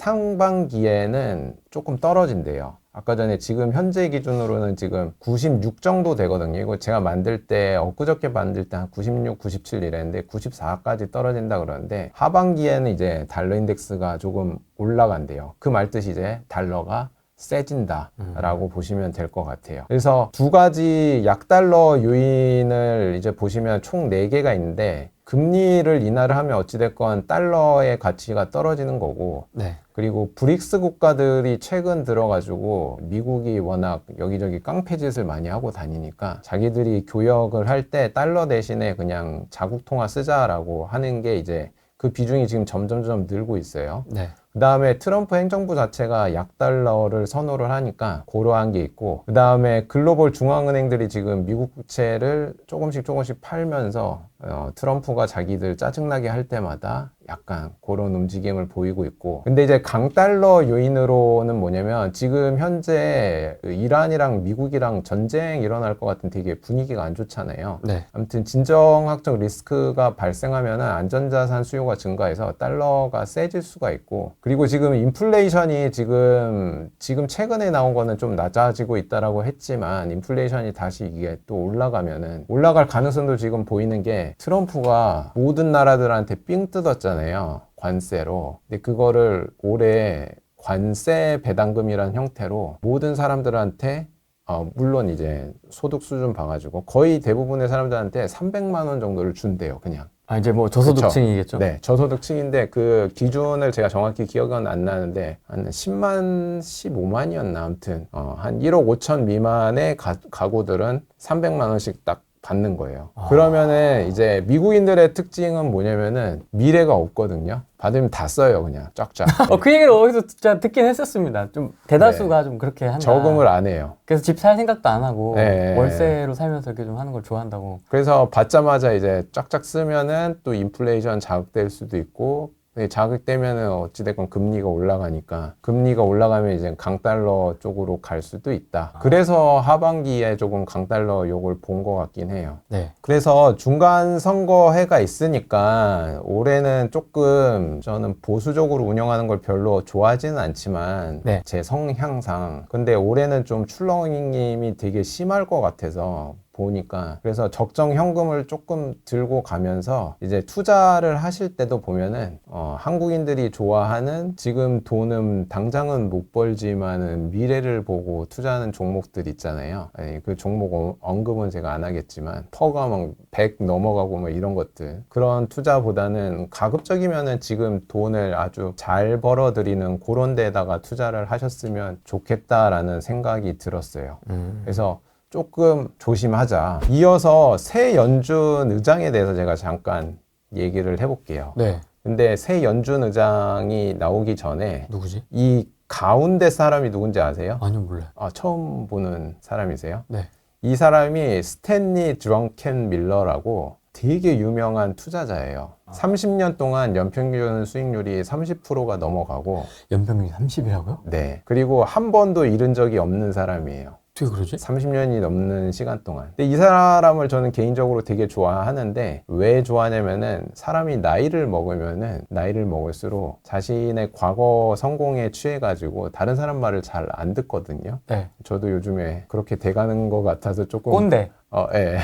Speaker 1: 상반기에는 조금 떨어진대요. 아까 전에 지금 현재 기준으로는 지금 96 정도 되거든요. 이거 제가 만들 때 엊그저께 만들 때 한 96, 97 이랬는데 94까지 떨어진다 그러는데 하반기에는 이제 달러 인덱스가 조금 올라간대요. 그 말뜻이 이제 달러가 세진다라고 보시면 될 것 같아요. 그래서 두 가지 약달러 요인을 이제 보시면 총 4개가 있는데 금리를 인하를 하면 어찌됐건 달러의 가치가 떨어지는 거고
Speaker 2: 네.
Speaker 1: 그리고 브릭스 국가들이 최근 들어가지고 미국이 워낙 여기저기 깡패짓을 많이 하고 다니니까 자기들이 교역을 할 때 달러 대신에 그냥 자국 통화 쓰자라고 하는 게 이제 그 비중이 지금 점점점 늘고 있어요.
Speaker 2: 네.
Speaker 1: 그 다음에 트럼프 행정부 자체가 약달러를 선호를 하니까 그러한 게 있고 그 다음에 글로벌 중앙은행들이 지금 미국 부채를 조금씩 팔면서 트럼프가 자기들 짜증나게 할 때마다 약간 그런 움직임을 보이고 있고 근데 이제 강달러 요인으로는 뭐냐면 지금 현재 이란이랑 미국이랑 전쟁 일어날 것 같은 되게 분위기가 안 좋잖아요.
Speaker 2: 네.
Speaker 1: 아무튼 진정학적 리스크가 발생하면 안전자산 수요가 증가해서 달러가 세질 수가 있고 그리고 지금 인플레이션이 지금 최근에 나온 거는 좀 낮아지고 있다라고 했지만 인플레이션이 다시 이게 또 올라가면은 올라갈 가능성도 지금 보이는 게 트럼프가 모든 나라들한테 삥 뜯었잖아요. 관세로. 근데 그거를 올해 관세 배당금이라는 형태로 모든 사람들한테 물론 이제 소득 수준 봐가지고 거의 대부분의 사람들한테 300만 원 정도를 준대요, 그냥.
Speaker 2: 아 이제 뭐 저소득층이겠죠?
Speaker 1: 네, 저소득층인데 그 기준을 제가 정확히 기억은 안 나는데 한 10만, 15만이었나 아무튼 한 1억 5천 미만의 가구들은 300만 원씩 딱 받는 거예요. 그러면은 이제 미국인들의 특징은 뭐냐면은 미래가 없거든요. 받으면 다 써요, 그냥 쫙쫙.
Speaker 2: 그 얘기를 어디서 진짜 듣긴 했었습니다. 좀 대다수가 좀 그렇게 한다.
Speaker 1: 저금을 안 해요.
Speaker 2: 그래서 집 살 생각도 안 하고
Speaker 1: 네.
Speaker 2: 월세로 살면서 이렇게 좀 하는 걸 좋아한다고.
Speaker 1: 그래서 받자마자 이제 쫙쫙 쓰면은 또 인플레이션 자극될 수도 있고 자극되면은 어찌됐건 금리가 올라가니까 금리가 올라가면 이제 강달러 쪽으로 갈 수도 있다. 그래서 하반기에 조금 강달러 요걸 본 것 같긴 해요.
Speaker 2: 네.
Speaker 1: 그래서 중간 선거해가 있으니까 올해는 조금 저는 보수적으로 운영하는 걸 별로 좋아하지는 않지만
Speaker 2: 네.
Speaker 1: 제 성향상 근데 올해는 좀 출렁임이 되게 심할 것 같아서 보니까 그래서 적정 현금을 조금 들고 가면서 이제 투자를 하실 때도 보면은 한국인들이 좋아하는 지금 돈은 당장은 못 벌지만은 미래를 보고 투자하는 종목들 있잖아요. 아니, 그 종목 언급은 제가 안 하겠지만 퍼가 막 100 넘어가고 뭐 이런 것들 그런 투자보다는 가급적이면은 지금 돈을 아주 잘 벌어들이는 그런 데다가 투자를 하셨으면 좋겠다라는 생각이 들었어요. 그래서 조금 조심하자. 이어서 새 연준 의장에 대해서 제가 잠깐 얘기를 해볼게요.
Speaker 2: 네.
Speaker 1: 근데 새 연준 의장이 나오기 전에
Speaker 2: 누구지?
Speaker 1: 이 가운데 사람이 누군지 아세요?
Speaker 2: 아니요, 몰라요.
Speaker 1: 처음 보는 사람이세요?
Speaker 2: 네.
Speaker 1: 이 사람이 스탠리 드렁켄 밀러라고 되게 유명한 투자자예요. 30년 동안 연평균 수익률이 30%가 넘어가고,
Speaker 2: 연평균이 30이라고요?
Speaker 1: 네. 그리고 한 번도 잃은 적이 없는 사람이에요.
Speaker 2: 어떻게 그러지?
Speaker 1: 30년이 넘는 시간 동안. 근데 이 사람을 저는 개인적으로 되게 좋아하는데, 왜 좋아하냐면은 사람이 나이를 먹으면은 나이를 먹을수록 자신의 과거 성공에 취해가지고 다른 사람 말을 잘 안 듣거든요.
Speaker 2: 네.
Speaker 1: 저도 요즘에 그렇게 돼가는 것 같아서 조금
Speaker 2: 꼰대.
Speaker 1: 예.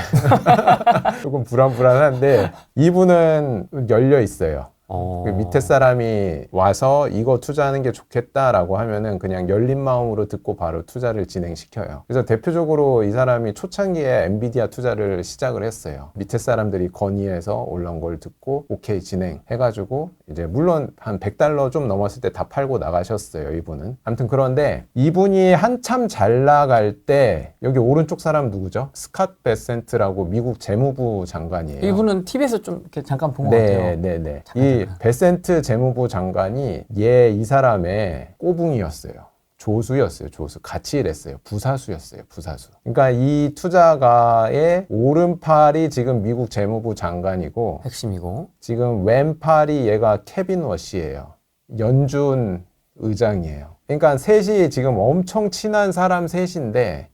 Speaker 1: 조금 불안불안한데 이분은 열려 있어요. 그 밑에 사람이 와서 이거 투자하는 게 좋겠다라고 하면은 그냥 열린 마음으로 듣고 바로 투자를 진행시켜요. 그래서 대표적으로 이 사람이 초창기에 엔비디아 투자를 시작을 했어요. 밑에 사람들이 건의해서 올라온 걸 듣고 오케이 진행해가지고 이제 물론 한 $100 좀 넘었을 때 다 팔고 나가셨어요, 이분은. 아무튼 그런데 이분이 한참 잘 나갈 때 여기 오른쪽 사람 누구죠? 스캇 베센트라고 미국 재무부 장관이에요.
Speaker 2: 이분은 TV에서 좀 이렇게 잠깐 본 것 같아요.
Speaker 1: 네. 이 베센트 재무부 장관이 이 사람의 꼬붕이었어요. 조수였어요. 조수. 같이 일했어요. 부사수였어요. 부사수. 그러니까 이 투자가의 오른팔이 지금 미국 재무부 장관이고
Speaker 2: 핵심이고.
Speaker 1: 지금 왼팔이 얘가 케빈 워시예요. 연준 의장이에요. 그러니까 셋이 지금 엄청 친한 사람 셋인데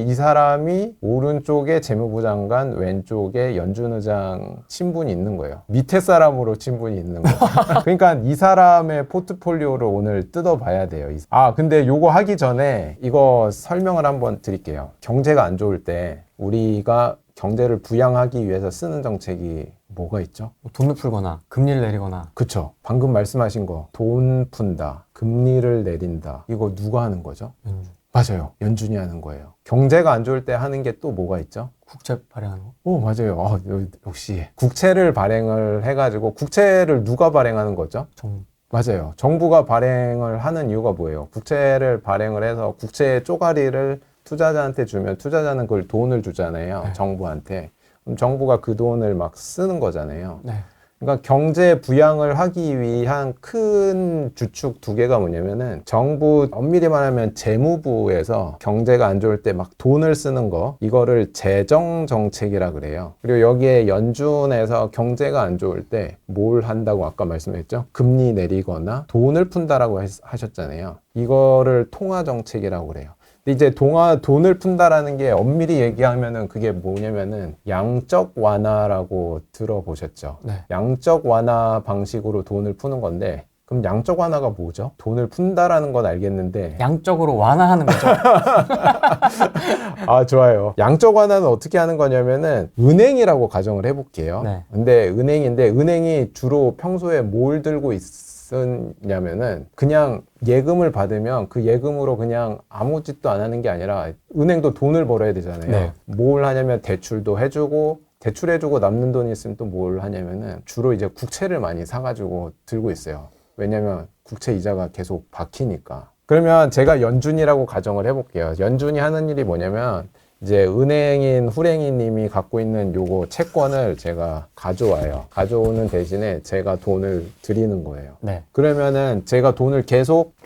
Speaker 1: 이 사람이 오른쪽에 재무부 장관, 왼쪽에 연준 의장 친분이 있는 거예요. 밑에 사람으로 친분이 있는 거예요. 그러니까 이 사람의 포트폴리오를 오늘 뜯어봐야 돼요. 근데 요거 하기 전에 이거 설명을 한번 드릴게요. 경제가 안 좋을 때 우리가 경제를 부양하기 위해서 쓰는 정책이 뭐가 있죠?
Speaker 2: 돈을 풀거나 금리를 내리거나.
Speaker 1: 그쵸. 방금 말씀하신 거 돈 푼다, 금리를 내린다. 이거 누가 하는 거죠?
Speaker 2: 연준.
Speaker 1: 맞아요. 연준이 하는 거예요. 경제가 안 좋을 때 하는 게 또 뭐가 있죠?
Speaker 2: 국채 발행하는 거.
Speaker 1: 오, 맞아요. 역시 국채를 발행을 해가지고 국채를 누가 발행하는 거죠?
Speaker 2: 정부.
Speaker 1: 맞아요. 정부가 발행을 하는 이유가 뭐예요? 국채를 발행을 해서 국채의 쪼가리를 투자자한테 주면 투자자는 그걸 돈을 주잖아요.
Speaker 2: 네.
Speaker 1: 정부한테. 그럼 정부가 그 돈을 막 쓰는 거잖아요.
Speaker 2: 네.
Speaker 1: 그러니까 경제 부양을 하기 위한 큰 주축 두 개가 뭐냐면은 정부, 엄밀히 말하면 재무부에서 경제가 안 좋을 때 막 돈을 쓰는 거, 이거를 재정 정책이라 그래요. 그리고 여기에 연준에서 경제가 안 좋을 때 뭘 한다고 아까 말씀했죠? 금리 내리거나 돈을 푼다라고 하셨잖아요. 이거를 통화 정책이라고 그래요. 이제 돈을 푼다라는 게 엄밀히 얘기하면은 그게 뭐냐면은 양적 완화라고 들어보셨죠?
Speaker 2: 네.
Speaker 1: 양적 완화 방식으로 돈을 푸는 건데, 그럼 양적 완화가 뭐죠? 돈을 푼다라는 건 알겠는데.
Speaker 2: 양적으로 완화하는 거죠.
Speaker 1: 좋아요. 양적 완화는 어떻게 하는 거냐면은 은행이라고 가정을 해볼게요.
Speaker 2: 네.
Speaker 1: 근데 은행이 주로 평소에 뭘 들고 있냐면은 그냥 예금을 받으면 그 예금으로 그냥 아무 짓도 안 하는 게 아니라 은행도 돈을 벌어야 되잖아요.
Speaker 2: 네.
Speaker 1: 뭘 하냐면 대출도 해주고, 대출해주고 남는 돈이 있으면 또 뭘 하냐면은 주로 이제 국채를 많이 사가지고 들고 있어요. 왜냐면 국채 이자가 계속 박히니까. 그러면 제가 연준이라고 가정을 해볼게요. 연준이 하는 일이 뭐냐면 이제 은행인 후랭이님이 갖고 있는 요거 채권을 제가 가져와요. 가져오는 대신에 제가 돈을 드리는 거예요.
Speaker 2: 네.
Speaker 1: 그러면은 제가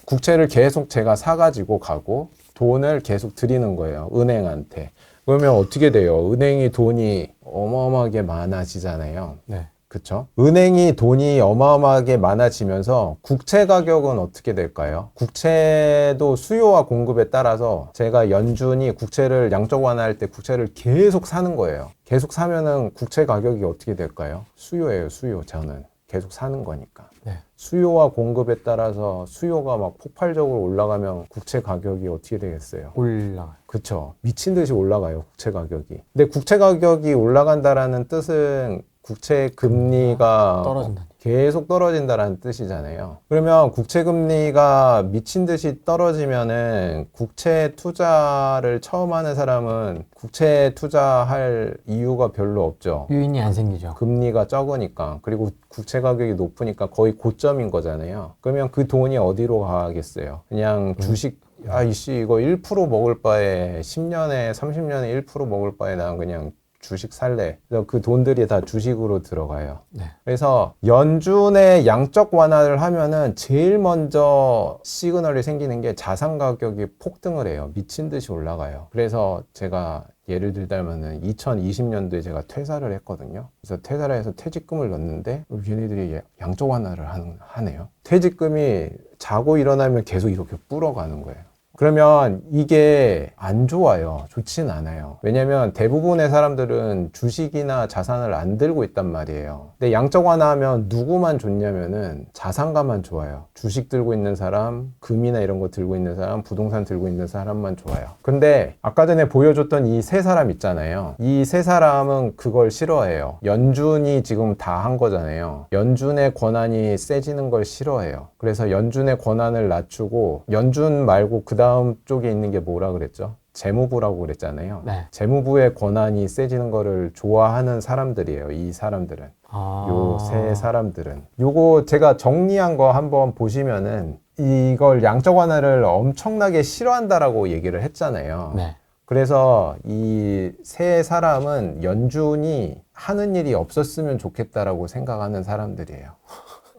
Speaker 1: 국채를 계속 제가 사가지고 가고 돈을 계속 드리는 거예요. 은행한테. 그러면 어떻게 돼요? 은행이 돈이 어마어마하게 많아지잖아요.
Speaker 2: 네.
Speaker 1: 그쵸? 은행이 돈이 어마어마하게 많아지면서 국채 가격은 어떻게 될까요? 국채도 수요와 공급에 따라서 제가 연준이 국채를 양적 완화할 때 국채를 계속 사는 거예요. 계속 사면은 국채 가격이 어떻게 될까요? 수요예요, 수요. 저는 계속 사는 거니까.
Speaker 2: 네.
Speaker 1: 수요와 공급에 따라서 수요가 막 폭발적으로 올라가면 국채 가격이 어떻게 되겠어요?
Speaker 2: 올라가요.
Speaker 1: 그쵸. 미친 듯이 올라가요, 국채 가격이. 근데 국채 가격이 올라간다라는 뜻은 국채 금리가
Speaker 2: 떨어진다.
Speaker 1: 계속 떨어진다라는 뜻이잖아요. 그러면 국채 금리가 미친 듯이 떨어지면은 국채 투자를 처음 하는 사람은 국채 투자할 이유가 별로 없죠.
Speaker 2: 유인이 안 생기죠.
Speaker 1: 금리가 적으니까. 그리고 국채 가격이 높으니까 거의 고점인 거잖아요. 그러면 그 돈이 어디로 가겠어요? 그냥 주식, 이씨 이거 1% 먹을 바에 10년에 30년에 1% 먹을 바에 난 그냥 주식 살래. 그래서 그 돈들이 다 주식으로 들어가요.
Speaker 2: 네.
Speaker 1: 그래서 연준의 양적 완화를 하면은 제일 먼저 시그널이 생기는 게 자산 가격이 폭등을 해요. 미친 듯이 올라가요. 그래서 제가 예를 들자면은 2020년도에 제가 퇴사를 했거든요. 그래서 퇴사를 해서 퇴직금을 넣었는데 얘네들이 양적 완화를 하네요. 퇴직금이 자고 일어나면 계속 이렇게 불어가는 거예요. 그러면 이게 안 좋아요. 좋진 않아요. 왜냐면 대부분의 사람들은 주식이나 자산을 안 들고 있단 말이에요. 근데 양적 완화하면 누구만 좋냐면은 자산가만 좋아요. 주식 들고 있는 사람, 금이나 이런 거 들고 있는 사람, 부동산 들고 있는 사람만 좋아요. 근데 아까 전에 보여줬던 이 세 사람 있잖아요. 이 세 사람은 그걸 싫어해요. 연준이 지금 다 한 거잖아요. 연준의 권한이 세지는 걸 싫어해요. 그래서 연준의 권한을 낮추고 연준 말고 그 다음 쪽에 있는 게 뭐라 그랬죠? 재무부라고 그랬잖아요.
Speaker 2: 네.
Speaker 1: 재무부의 권한이 세지는 거를 좋아하는 사람들이에요. 이 사람들은. 요 세 사람들은. 요거 제가 정리한 거 한번 보시면은 이걸 양적 완화를 엄청나게 싫어한다라고 얘기를 했잖아요.
Speaker 2: 네.
Speaker 1: 그래서 이 세 사람은 연준이 하는 일이 없었으면 좋겠다라고 생각하는 사람들이에요.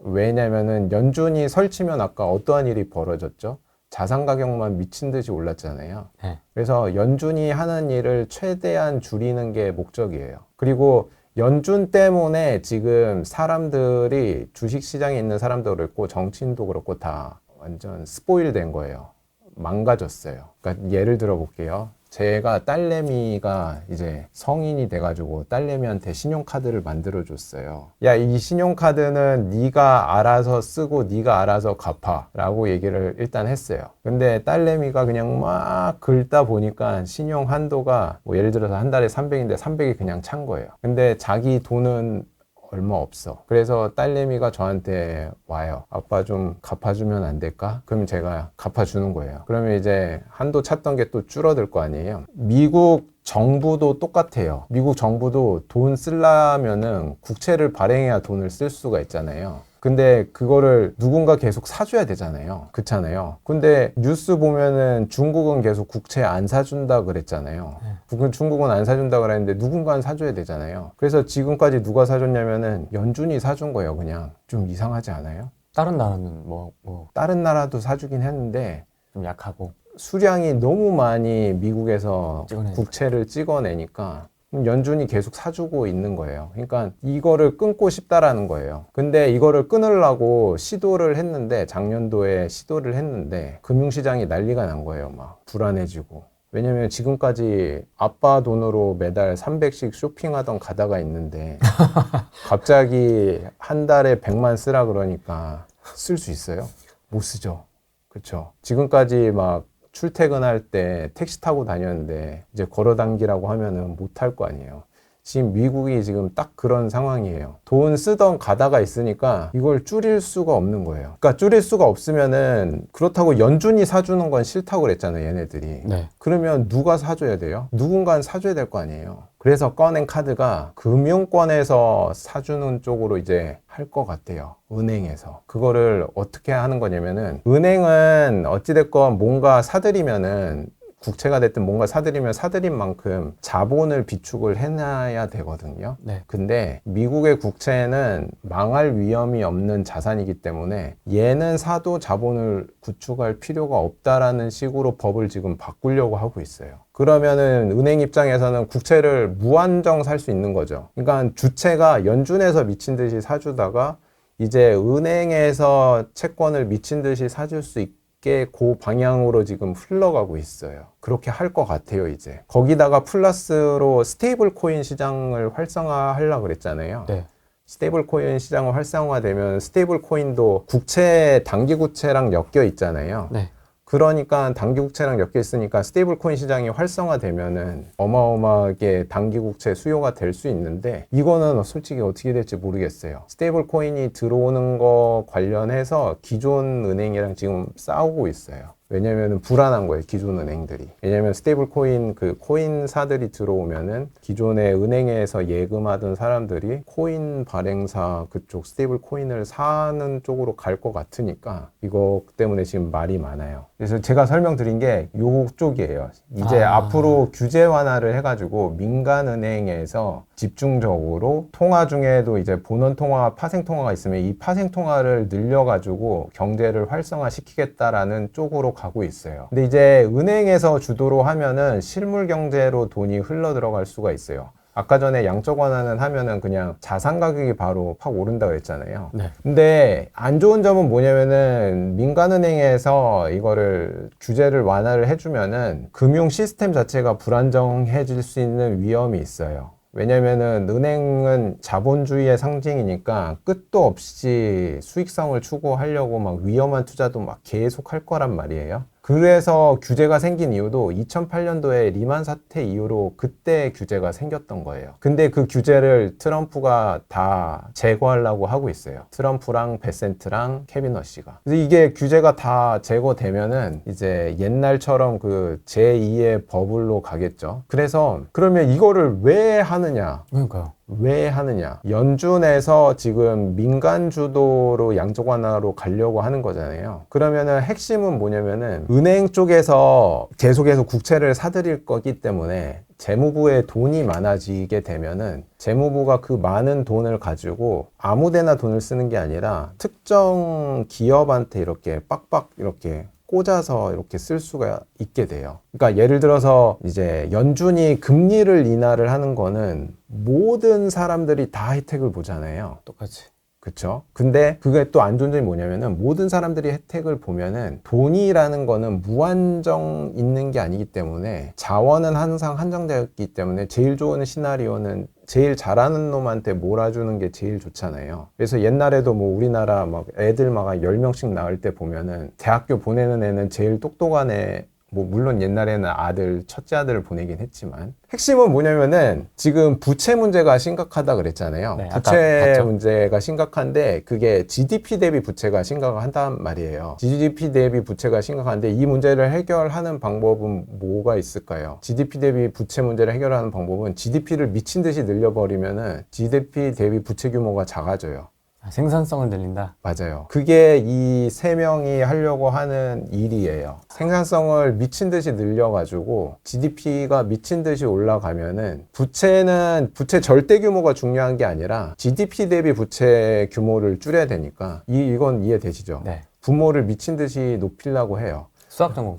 Speaker 1: 왜냐면은 연준이 설치면 아까 어떠한 일이 벌어졌죠? 자산 가격만 미친 듯이 올랐잖아요.
Speaker 2: 네.
Speaker 1: 그래서 연준이 하는 일을 최대한 줄이는 게 목적이에요. 그리고 연준 때문에 지금 사람들이 주식시장에 있는 사람도 그렇고 정치인도 그렇고 다 완전 스포일 된 거예요. 망가졌어요. 그러니까 예를 들어 볼게요. 제가 딸내미가 이제 성인이 돼가지고 딸내미한테 신용카드를 만들어줬어요. 야, 이 신용카드는 네가 알아서 쓰고 네가 알아서 갚아 라고 얘기를 일단 했어요. 근데 딸내미가 그냥 막 긁다 보니까 신용 한도가 뭐 예를 들어서 한 달에 300인데 300이 그냥 찬 거예요. 근데 자기 돈은 얼마 없어. 그래서 딸내미가 저한테 와요. 아빠 좀 갚아주면 안 될까? 그럼 제가 갚아주는 거예요. 그러면 이제 한도 찼던 게 또 줄어들 거 아니에요. 미국 정부도 똑같아요. 미국 정부도 돈 쓰려면은 국채를 발행해야 돈을 쓸 수가 있잖아요. 근데 그거를 누군가 계속 사줘야 되잖아요. 그렇잖아요. 근데 뉴스 보면은 중국은 계속 국채 안 사준다 그랬잖아요. 중국은 안 사준다 그랬는데 누군가는 사줘야 되잖아요. 그래서 지금까지 누가 사줬냐면은 연준이 사준 거예요. 그냥 좀 이상하지 않아요?
Speaker 2: 다른 나라는
Speaker 1: 다른 나라도 사주긴 했는데
Speaker 2: 좀 약하고.
Speaker 1: 수량이 너무 많이 미국에서
Speaker 2: 찍어내니까.
Speaker 1: 국채를 찍어내니까 연준이 계속 사주고 있는 거예요. 그러니까 이거를 끊고 싶다라는 거예요. 근데 이거를 끊으려고 시도를 했는데 작년도에 시도를 했는데 금융시장이 난리가 난 거예요. 막 불안해지고. 왜냐면 지금까지 아빠 돈으로 매달 300씩 쇼핑하던 가다가 있는데 갑자기 한 달에 100만 쓰라 그러니까 쓸 수 있어요? 못 쓰죠. 그렇죠. 지금까지 막 출퇴근할 때 택시 타고 다녔는데 이제 걸어 당기라고 하면은 못 할 거 아니에요. 지금 미국이 지금 딱 그런 상황이에요. 돈 쓰던 가다가 있으니까 이걸 줄일 수가 없는 거예요. 그러니까 줄일 수가 없으면은 그렇다고 연준이 사주는 건 싫다고 그랬잖아요, 얘네들이.
Speaker 2: 네.
Speaker 1: 그러면 누가 사줘야 돼요? 누군가는 사줘야 될 거 아니에요. 그래서 꺼낸 카드가 금융권에서 사주는 쪽으로 이제 할 것 같아요. 은행에서. 그거를 어떻게 하는 거냐면은 은행은 어찌됐건 뭔가 사들이면은 국채가 됐든 뭔가 사들이면 사들인 만큼 자본을 비축을 해놔야 되거든요.
Speaker 2: 네.
Speaker 1: 근데 미국의 국채는 망할 위험이 없는 자산이기 때문에 얘는 사도 자본을 구축할 필요가 없다라는 식으로 법을 지금 바꾸려고 하고 있어요. 그러면은 은행 입장에서는 국채를 무한정 살 수 있는 거죠. 그러니까 주체가 연준에서 미친 듯이 사주다가 이제 은행에서 채권을 미친 듯이 사줄 수 있게 그 방향으로 지금 흘러가고 있어요. 그렇게 할 것 같아요, 이제. 거기다가 플러스로 스테이블 코인 시장을 활성화하려고 그랬잖아요.
Speaker 2: 네.
Speaker 1: 스테이블 코인 시장을 활성화되면 스테이블 코인도 국채, 단기 국채랑 엮여 있잖아요.
Speaker 2: 네.
Speaker 1: 그러니까 단기 국채랑 엮여 있으니까 스테이블 코인 시장이 활성화되면은 어마어마하게 단기 국채 수요가 될 수 있는데 이거는 솔직히 어떻게 될지 모르겠어요. 스테이블 코인이 들어오는 거 관련해서 기존 은행이랑 지금 싸우고 있어요. 왜냐면은 불안한 거예요, 기존 은행들이. 왜냐면 스테이블 코인, 그 코인사들이 들어오면은 기존에 은행에서 예금하던 사람들이 코인 발행사 그쪽 스테이블 코인을 사는 쪽으로 갈 것 같으니까 이거 때문에 지금 말이 많아요. 그래서 제가 설명드린 게 요쪽이에요. 이제 앞으로 규제 완화를 해가지고 민간은행에서 집중적으로 통화 중에도 이제 본원 통화, 파생 통화가 있으면 이 파생 통화를 늘려가지고 경제를 활성화시키겠다라는 쪽으로 가고 있어요. 근데 이제 은행에서 주도로 하면은 실물 경제로 돈이 흘러 들어갈 수가 있어요. 아까 전에 양적 완화는 하면은 그냥 자산 가격이 바로 팍 오른다고 했잖아요.
Speaker 2: 네.
Speaker 1: 근데 안 좋은 점은 뭐냐면은 민간은행에서 이거를 규제를 완화를 해주면은 금융 시스템 자체가 불안정해질 수 있는 위험이 있어요. 왜냐면은 은행은 자본주의의 상징이니까 끝도 없이 수익성을 추구하려고 막 위험한 투자도 막 계속 할 거란 말이에요. 그래서 규제가 생긴 이유도 2008년도에 리만 사태 이후로 그때 규제가 생겼던 거예요. 근데 그 규제를 트럼프가 다 제거하려고 하고 있어요. 트럼프랑 베센트랑 케빈 허씨가. 그래서 이게 규제가 다 제거되면은 이제 옛날처럼 그 제2의 버블로 가겠죠. 그래서 그러면 이거를 왜 하느냐?
Speaker 2: 그러니까요.
Speaker 1: 왜 하느냐? 연준에서 지금 민간 주도로 양적 완화로 가려고 하는 거잖아요. 그러면은 핵심은 뭐냐면은 은행 쪽에서 계속해서 국채를 사들일 거기 때문에 재무부에 돈이 많아지게 되면은 재무부가 그 많은 돈을 가지고 아무데나 돈을 쓰는 게 아니라 특정 기업한테 이렇게 빡빡 이렇게 꽂아서 이렇게 쓸 수가 있게 돼요. 그러니까 예를 들어서 이제 연준이 금리를 인하를 하는 거는 모든 사람들이 다 혜택을 보잖아요.
Speaker 2: 똑같이.
Speaker 1: 그쵸? 근데 그게 또 안 좋은 점이 뭐냐면은 모든 사람들이 혜택을 보면은 돈이라는 거는 무한정 있는 게 아니기 때문에 자원은 항상 한정되었기 때문에 제일 좋은 시나리오는 제일 잘하는 놈한테 몰아주는 게 제일 좋잖아요. 그래서 옛날에도 뭐 우리나라 막 애들 막 10명씩 낳을 때 보면은 대학교 보내는 애는 제일 똑똑한 애, 뭐 물론 옛날에는 첫째 아들을 보내긴 했지만 핵심은 뭐냐면은 지금 부채 문제가 심각하다 그랬잖아요.
Speaker 2: 네,
Speaker 1: 부채 문제가 심각한데 그게 GDP 대비 부채가 심각하단 말이에요. GDP 대비 부채가 심각한데 이 문제를 해결하는 방법은 뭐가 있을까요? GDP 대비 부채 문제를 해결하는 방법은 GDP를 미친 듯이 늘려버리면은 GDP 대비 부채 규모가 작아져요.
Speaker 2: 생산성을 늘린다.
Speaker 1: 맞아요. 그게 이 세 명이 하려고 하는 일이에요. 생산성을 미친 듯이 늘려가지고 GDP가 미친 듯이 올라가면은 부채는 부채 절대 규모가 중요한 게 아니라 GDP 대비 부채 규모를 줄여야 되니까 이건 이해되시죠?
Speaker 2: 네.
Speaker 1: 부모를 미친 듯이 높이려고 해요.
Speaker 2: 수학 전공.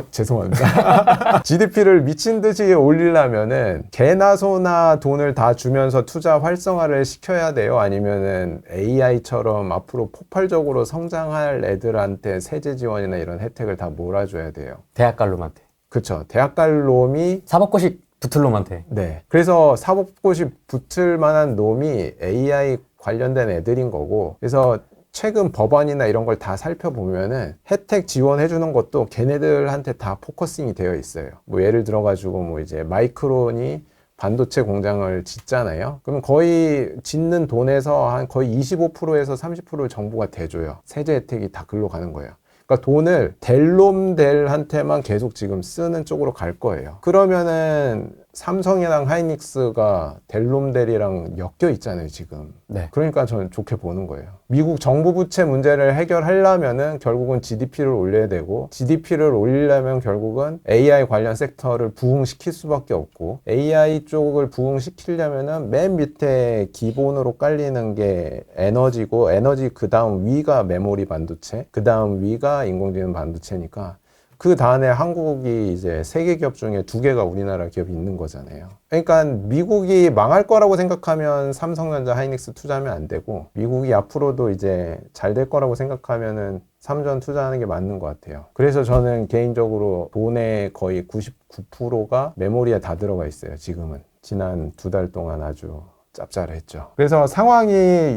Speaker 1: 죄송합니다. GDP를 미친 듯이 올리려면은 개나 소나 돈을 다 주면서 투자 활성화를 시켜야 돼요? 아니면은 AI처럼 앞으로 폭발적으로 성장할 애들한테 세제 지원이나 이런 혜택을 다 몰아줘야 돼요?
Speaker 2: 대학 갈 놈한테.
Speaker 1: 그쵸. 대학 갈 놈이
Speaker 2: 사법고시 붙을 놈한테.
Speaker 1: 네. 그래서 사법고시 붙을 만한 놈이 AI 관련된 애들인 거고, 그래서 최근 법안이나 이런 걸 다 살펴보면은 혜택 지원해주는 것도 걔네들한테 다 포커싱이 되어 있어요. 뭐 예를 들어가지고 뭐 이제 마이크론이 반도체 공장을 짓잖아요. 그럼 거의 짓는 돈에서 한 거의 25%에서 30%를 정부가 대줘요. 세제 혜택이 다 글로 가는 거예요. 그러니까 돈을 델롬델한테만 계속 지금 쓰는 쪽으로 갈 거예요. 그러면은 삼성이랑 하이닉스가 델롬델이랑 엮여 있잖아요, 지금.
Speaker 2: 네.
Speaker 1: 그러니까 저는 좋게 보는 거예요. 미국 정부 부채 문제를 해결하려면은 결국은 GDP를 올려야 되고, GDP를 올리려면 결국은 AI 관련 섹터를 부흥시킬 수밖에 없고, AI 쪽을 부흥시키려면은 맨 밑에 기본으로 깔리는 게 에너지고, 에너지 그 다음 위가 메모리 반도체, 그 다음 위가 인공지능 반도체니까, 그 다음에 한국이 이제 세계 기업 중에 2개가 우리나라 기업이 있는 거잖아요. 그러니까 미국이 망할 거라고 생각하면 삼성전자, 하이닉스 투자하면 안 되고, 미국이 앞으로도 이제 잘 될 거라고 생각하면은 삼전 투자하는 게 맞는 것 같아요. 그래서 저는 개인적으로 돈의 거의 99%가 메모리에 다 들어가 있어요, 지금은. 지난 2달 동안 아주 짭짤했죠. 그래서 상황이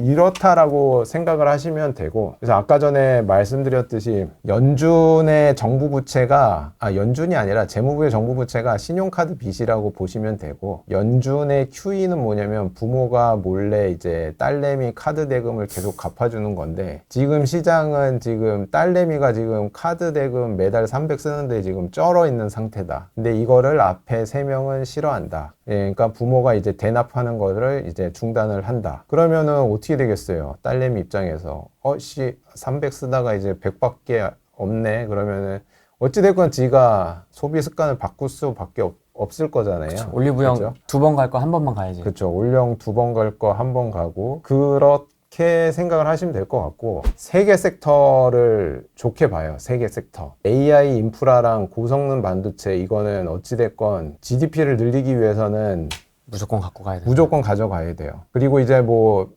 Speaker 1: 이렇다라고 생각을 하시면 되고, 그래서 아까 전에 말씀드렸듯이 연준의 정부 부채가 연준이 아니라 재무부의 정부 부채가 신용카드 빚이라고 보시면 되고, 연준의 QE는 뭐냐면 부모가 몰래 이제 딸내미 카드 대금을 계속 갚아주는 건데, 지금 시장은 지금 딸내미가 지금 카드 대금 매달 300 쓰는데 지금 쩔어 있는 상태다. 근데 이거를 앞에 3명은 싫어한다. 예, 그러니까 부모가 이제 대납하는 거를 이제 중단을 한다. 그러면은 어떻게 되겠어요? 딸내미 입장에서 300 쓰다가 이제 100밖에 없네. 그러면은 어찌됐건 지가 소비 습관을 바꿀 수밖에 없을 거잖아요.
Speaker 2: 그쵸. 올리브영
Speaker 1: 그죠?
Speaker 2: 2번 갈 거 한 번만 가야지.
Speaker 1: 그렇죠. 올영 2번 갈 거 1번 가고, 그렇게 생각을 하시면 될 것 같고, 세 개 섹터를 좋게 봐요. 세 개 섹터. AI 인프라랑 고성능 반도체, 이거는 어찌됐건 GDP를 늘리기 위해서는
Speaker 2: 무조건 갖고 가야 돼.
Speaker 1: 무조건 가져가야 돼요. 그리고 이제 뭐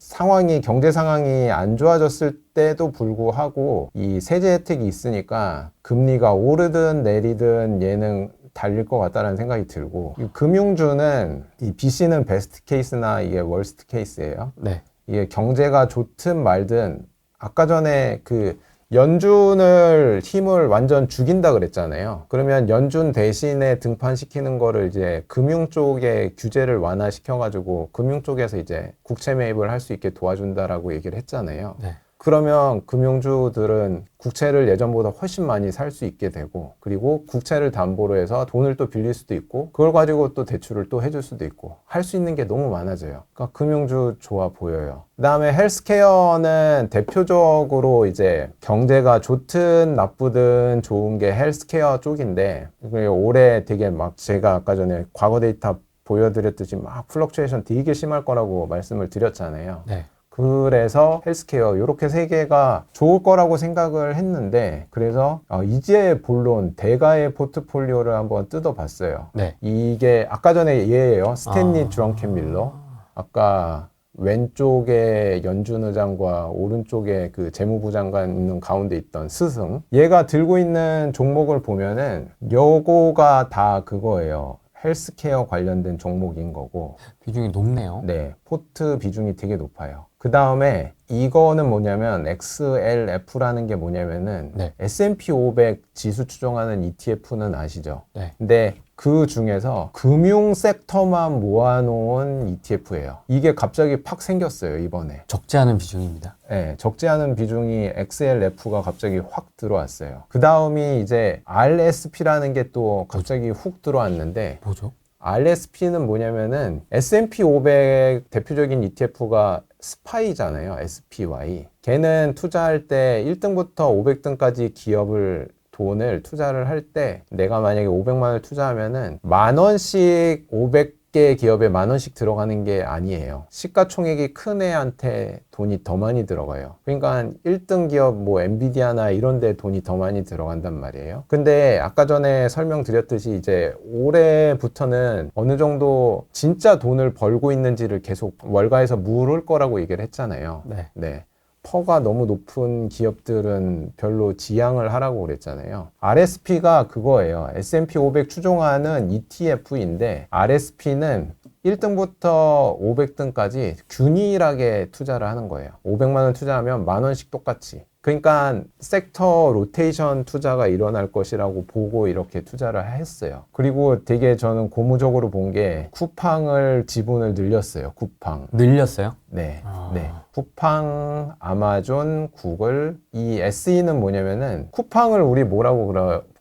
Speaker 1: 경제 상황이 안 좋아졌을 때도 불구하고 이 세제 혜택이 있으니까 금리가 오르든 내리든 얘는 달릴 것 같다는 생각이 들고, 이 금융주는 이 BC는 베스트 케이스나 이게 월스트 케이스예요.
Speaker 2: 네.
Speaker 1: 이게 경제가 좋든 말든, 아까 전에 그 연준을 힘을 완전 죽인다 그랬잖아요. 그러면 연준 대신에 등판시키는 거를 이제 금융 쪽에 규제를 완화시켜가지고 금융 쪽에서 이제 국채 매입을 할 수 있게 도와준다라고 얘기를 했잖아요.
Speaker 2: 네.
Speaker 1: 그러면 금융주들은 국채를 예전보다 훨씬 많이 살 수 있게 되고, 그리고 국채를 담보로 해서 돈을 또 빌릴 수도 있고, 그걸 가지고 또 대출을 또 해줄 수도 있고, 할 수 있는 게 너무 많아져요. 그러니까 금융주 좋아 보여요. 그 다음에 헬스케어는 대표적으로 이제 경제가 좋든 나쁘든 좋은 게 헬스케어 쪽인데, 올해 되게 막 제가 아까 전에 과거 데이터 보여드렸듯이 막 플럭추에이션 되게 심할 거라고 말씀을 드렸잖아요.
Speaker 2: 네.
Speaker 1: 그래서 헬스케어 요렇게 세 개가 좋을 거라고 생각을 했는데, 그래서 이제 본론 대가의 포트폴리오를 한번 뜯어봤어요.
Speaker 2: 네.
Speaker 1: 이게 아까 전에 얘예요. 스탠리 드렁켄 밀러. 아까 왼쪽에 연준 의장과 오른쪽에 그 재무부 장관 있는 가운데 있던 스승. 얘가 들고 있는 종목을 보면은 요거가 다 그거예요. 헬스케어 관련된 종목인 거고.
Speaker 2: 비중이 높네요.
Speaker 1: 네, 포트 비중이 되게 높아요. 그 다음에 이거는 뭐냐면 XLF라는 게 뭐냐면은
Speaker 2: 네.
Speaker 1: S&P 500 지수 추종하는 ETF는 아시죠?
Speaker 2: 네.
Speaker 1: 근데 그 중에서 금융 섹터만 모아놓은 ETF예요. 이게 갑자기 팍 생겼어요, 이번에.
Speaker 2: 적지 않은 비중입니다.
Speaker 1: 네, 적지 않은 비중이 XLF가 갑자기 확 들어왔어요. 그 다음이 이제 RSP라는 게 또 갑자기 훅 들어왔는데,
Speaker 2: 뭐죠?
Speaker 1: RSP는 뭐냐면은 S&P 500 대표적인 ETF가 스파이잖아요. SPY. 걔는 투자할 때 1등부터 500등까지 기업을 돈을 투자를 할 때, 내가 만약에 500만 원을 투자하면은 10,000원씩 500개 기업에 10,000원씩 들어가는 게 아니에요. 시가총액이 큰 애한테 돈이 더 많이 들어가요. 그러니까 1등 기업 뭐 엔비디아나 이런 데 돈이 더 많이 들어간단 말이에요. 근데 아까 전에 설명드렸듯이 이제 올해부터는 어느 정도 진짜 돈을 벌고 있는지를 계속 월가에서 물을 거라고 얘기를 했잖아요.
Speaker 2: 네.
Speaker 1: 네. 퍼가 너무 높은 기업들은 별로 지양을 하라고 그랬잖아요. RSP가 그거예요. S&P 500 추종하는 ETF인데, RSP는 1등부터 500등까지 균일하게 투자를 하는 거예요. 500만 원 투자하면 10,000원씩 똑같이. 그러니까 섹터 로테이션 투자가 일어날 것이라고 보고 이렇게 투자를 했어요. 그리고 되게 저는 고무적으로 본 게 쿠팡을 지분을 늘렸어요. 쿠팡.
Speaker 2: 늘렸어요?
Speaker 1: 네.
Speaker 2: 아.
Speaker 1: 네. 쿠팡, 아마존, 구글. 이 SE는 뭐냐면은 쿠팡을 우리 뭐라고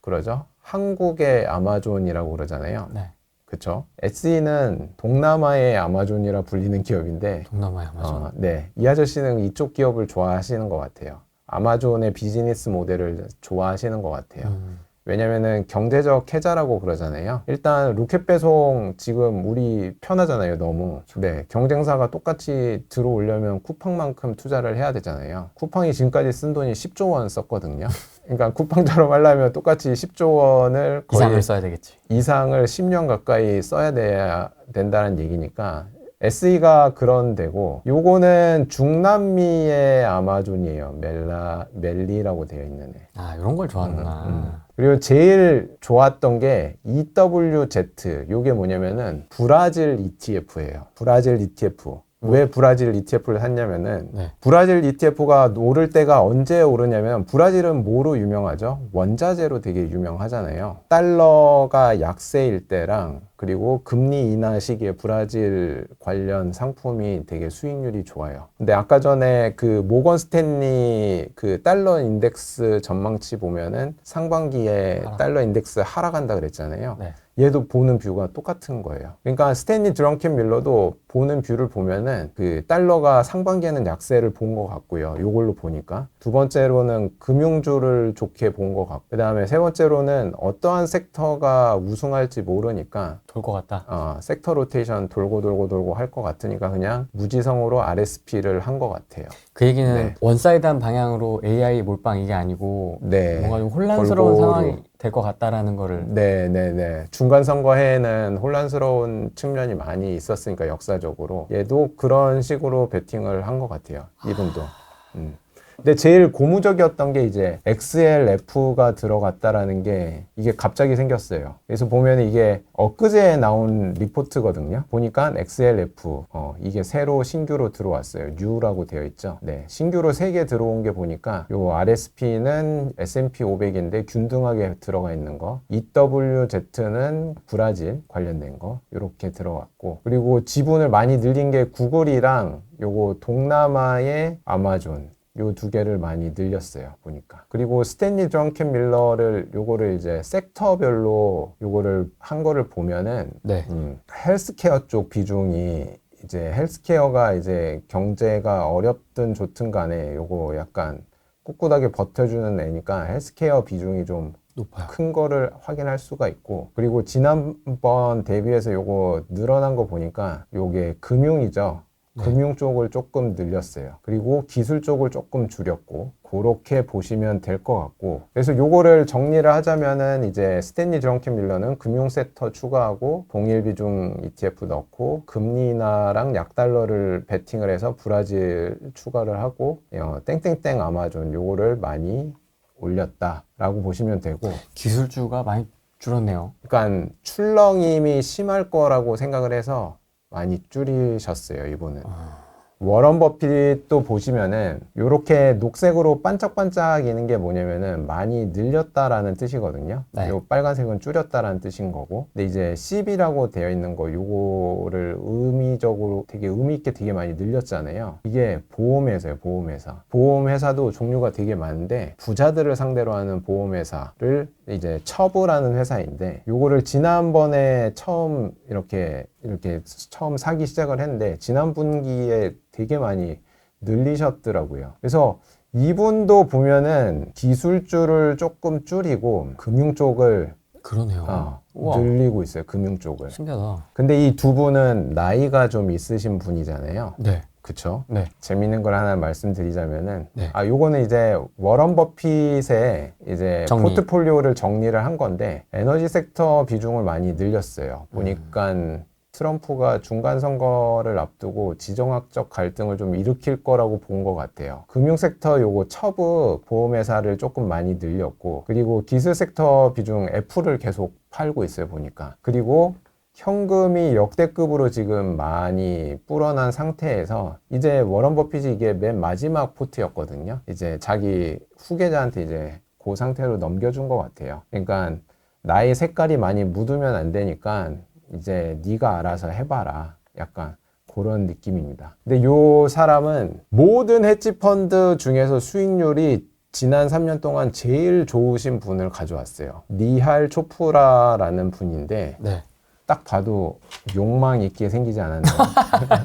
Speaker 1: 그러죠? 한국의 아마존이라고 그러잖아요.
Speaker 2: 네.
Speaker 1: 그쵸? SE는 동남아의 아마존이라 불리는 기업인데,
Speaker 2: 동남아야, 맞아.
Speaker 1: 네. 이 아저씨는 이쪽 기업을 좋아하시는 것 같아요. 아마존의 비즈니스 모델을 좋아하시는 것 같아요. 왜냐면은 경제적 해자라고 그러잖아요. 일단 로켓 배송 지금 우리 편하잖아요, 너무. 네, 경쟁사가 똑같이 들어오려면 쿠팡만큼 투자를 해야 되잖아요. 쿠팡이 지금까지 쓴 돈이 10조 원 썼거든요. 그러니까 쿠팡처럼 하려면 똑같이 10조 원을 거의
Speaker 2: 이상을 써야 되겠지.
Speaker 1: 이상을 10년 가까이 써야 된다는 얘기니까 SE가 그런 데고, 요거는 중남미의 아마존이에요. 멜리라고 되어 있는 애.
Speaker 2: 아, 이런 걸 좋아하는구나.
Speaker 1: 그리고 제일 좋았던 게 EWZ. 요게 뭐냐면은 브라질 ETF예요. 브라질 ETF. 왜 브라질 ETF를 샀냐면은
Speaker 2: 네.
Speaker 1: 브라질 ETF가 오를 때가 언제 오르냐면 브라질은 뭐로 유명하죠? 원자재로 되게 유명하잖아요. 달러가 약세일 때랑 그리고 금리 인하 시기에 브라질 관련 상품이 되게 수익률이 좋아요. 근데 아까 전에 그 모건 스탠리 그 달러 인덱스 전망치 보면은 상반기에 달러 인덱스 하락한다 그랬잖아요.
Speaker 2: 네.
Speaker 1: 얘도 보는 뷰가 똑같은 거예요. 그러니까 스탠리 드렁켄 밀러도 보는 뷰를 보면은 그 달러가 상반기에는 약세를 본 것 같고요. 요걸로 보니까. 두 번째로는 금융주를 좋게 본 것 같고. 그 다음에 세 번째로는 어떠한 섹터가 우승할지 모르니까
Speaker 2: 돌 것 같다.
Speaker 1: 섹터 로테이션 돌고 할 것 같으니까 그냥 무지성으로 RSP를 한 것 같아요.
Speaker 2: 그 얘기는
Speaker 1: 네.
Speaker 2: 원사이드한 방향으로 AI 몰빵 이게 아니고
Speaker 1: 네.
Speaker 2: 뭔가 좀 혼란스러운
Speaker 1: 골고루.
Speaker 2: 상황이 될 것 같다라는 거를
Speaker 1: 네네네. 중간 선거해에는 혼란스러운 측면이 많이 있었으니까 역사적으로 얘도 그런 식으로 베팅을 한 것 같아요. 이분도. 근데 제일 고무적이었던 게 이제 XLF가 들어갔다라는 게 이게 갑자기 생겼어요. 그래서 보면 이게 엊그제 나온 리포트거든요. 보니까 XLF 이게 새로 신규로 들어왔어요. U라고 되어 있죠. 네, 신규로 3개 들어온 게 보니까 요 RSP는 S&P 500인데 균등하게 들어가 있는 거, EWZ는 브라질 관련된 거 이렇게 들어갔고, 그리고 지분을 많이 늘린 게 구글이랑 요거 동남아의 아마존 요 2개를 많이 늘렸어요, 보니까. 그리고 스탠리 드렁켄 밀러를 요거를 이제 섹터별로 요거를 한 거를 보면은
Speaker 2: 네.
Speaker 1: 헬스케어 쪽 비중이 이제 헬스케어가 이제 경제가 어렵든 좋든 간에 요거 약간 꿋꿋하게 버텨주는 애니까 헬스케어 비중이 좀
Speaker 2: 높아요.
Speaker 1: 큰 거를 확인할 수가 있고, 그리고 지난번 대비해서 요거 늘어난 거 보니까 요게 금융이죠.
Speaker 2: 네.
Speaker 1: 금융 쪽을 조금 늘렸어요. 그리고 기술 쪽을 조금 줄였고, 그렇게 보시면 될 것 같고, 그래서 요거를 정리를 하자면은 이제 스탠리 드렁켄 밀러는 금융 섹터 추가하고 동일 비중 ETF 넣고 금리 인하랑 약달러를 베팅을 해서 브라질 추가를 하고 땡땡땡 아마존 요거를 많이 올렸다라고 보시면 되고,
Speaker 2: 기술주가 많이 줄었네요.
Speaker 1: 그러니까 출렁임이 심할 거라고 생각을 해서 많이 줄이셨어요, 이분은. 워런 버핏도 보시면은 요렇게 녹색으로 반짝반짝이는 게 뭐냐면은 많이 늘렸다라는 뜻이거든요.
Speaker 2: 네.
Speaker 1: 요 빨간색은 줄였다라는 뜻인 거고. 근데 이제 CB라고 되어 있는 거 요거를 의미적으로 되게 의미 있게 되게 많이 늘렸잖아요. 이게 보험회사예요, 보험회사. 보험회사도 종류가 되게 많은데 부자들을 상대로 하는 보험회사를 이제 처브라는 회사인데 요거를 지난번에 처음 이렇게 처음 사기 시작을 했는데 지난 분기에 되게 많이 늘리셨더라고요. 그래서 이분도 보면은 기술주를 조금 줄이고 금융 쪽을
Speaker 2: 그러네요. 우와.
Speaker 1: 늘리고 있어요. 금융 쪽을.
Speaker 2: 신기하다.
Speaker 1: 근데 이 두 분은 나이가 좀 있으신 분이잖아요.
Speaker 2: 네.
Speaker 1: 그쵸?
Speaker 2: 네.
Speaker 1: 재밌는 걸 하나 말씀드리자면은
Speaker 2: 네.
Speaker 1: 요거는 이제 워런 버핏의 이제
Speaker 2: 정리.
Speaker 1: 포트폴리오를 정리를 한 건데 에너지 섹터 비중을 많이 늘렸어요. 보니까 트럼프가 중간 선거를 앞두고 지정학적 갈등을 좀 일으킬 거라고 본 것 같아요. 금융 섹터 요거 처브 보험회사를 조금 많이 늘렸고, 그리고 기술 섹터 비중 애플을 계속 팔고 있어요, 보니까. 그리고 현금이 역대급으로 지금 많이 불어난 상태에서 이제 워런 버핏이 이게 맨 마지막 포트였거든요. 이제 자기 후계자한테 이제 그 상태로 넘겨준 것 같아요. 그러니까 나의 색깔이 많이 묻으면 안 되니까 이제 네가 알아서 해봐라. 약간 그런 느낌입니다. 근데 요 사람은 모든 헤지펀드 중에서 수익률이 지난 3년 동안 제일 좋으신 분을 가져왔어요. 니할 초프라라는 분인데
Speaker 2: 네.
Speaker 1: 딱 봐도 욕망 있게 생기지 않았나요?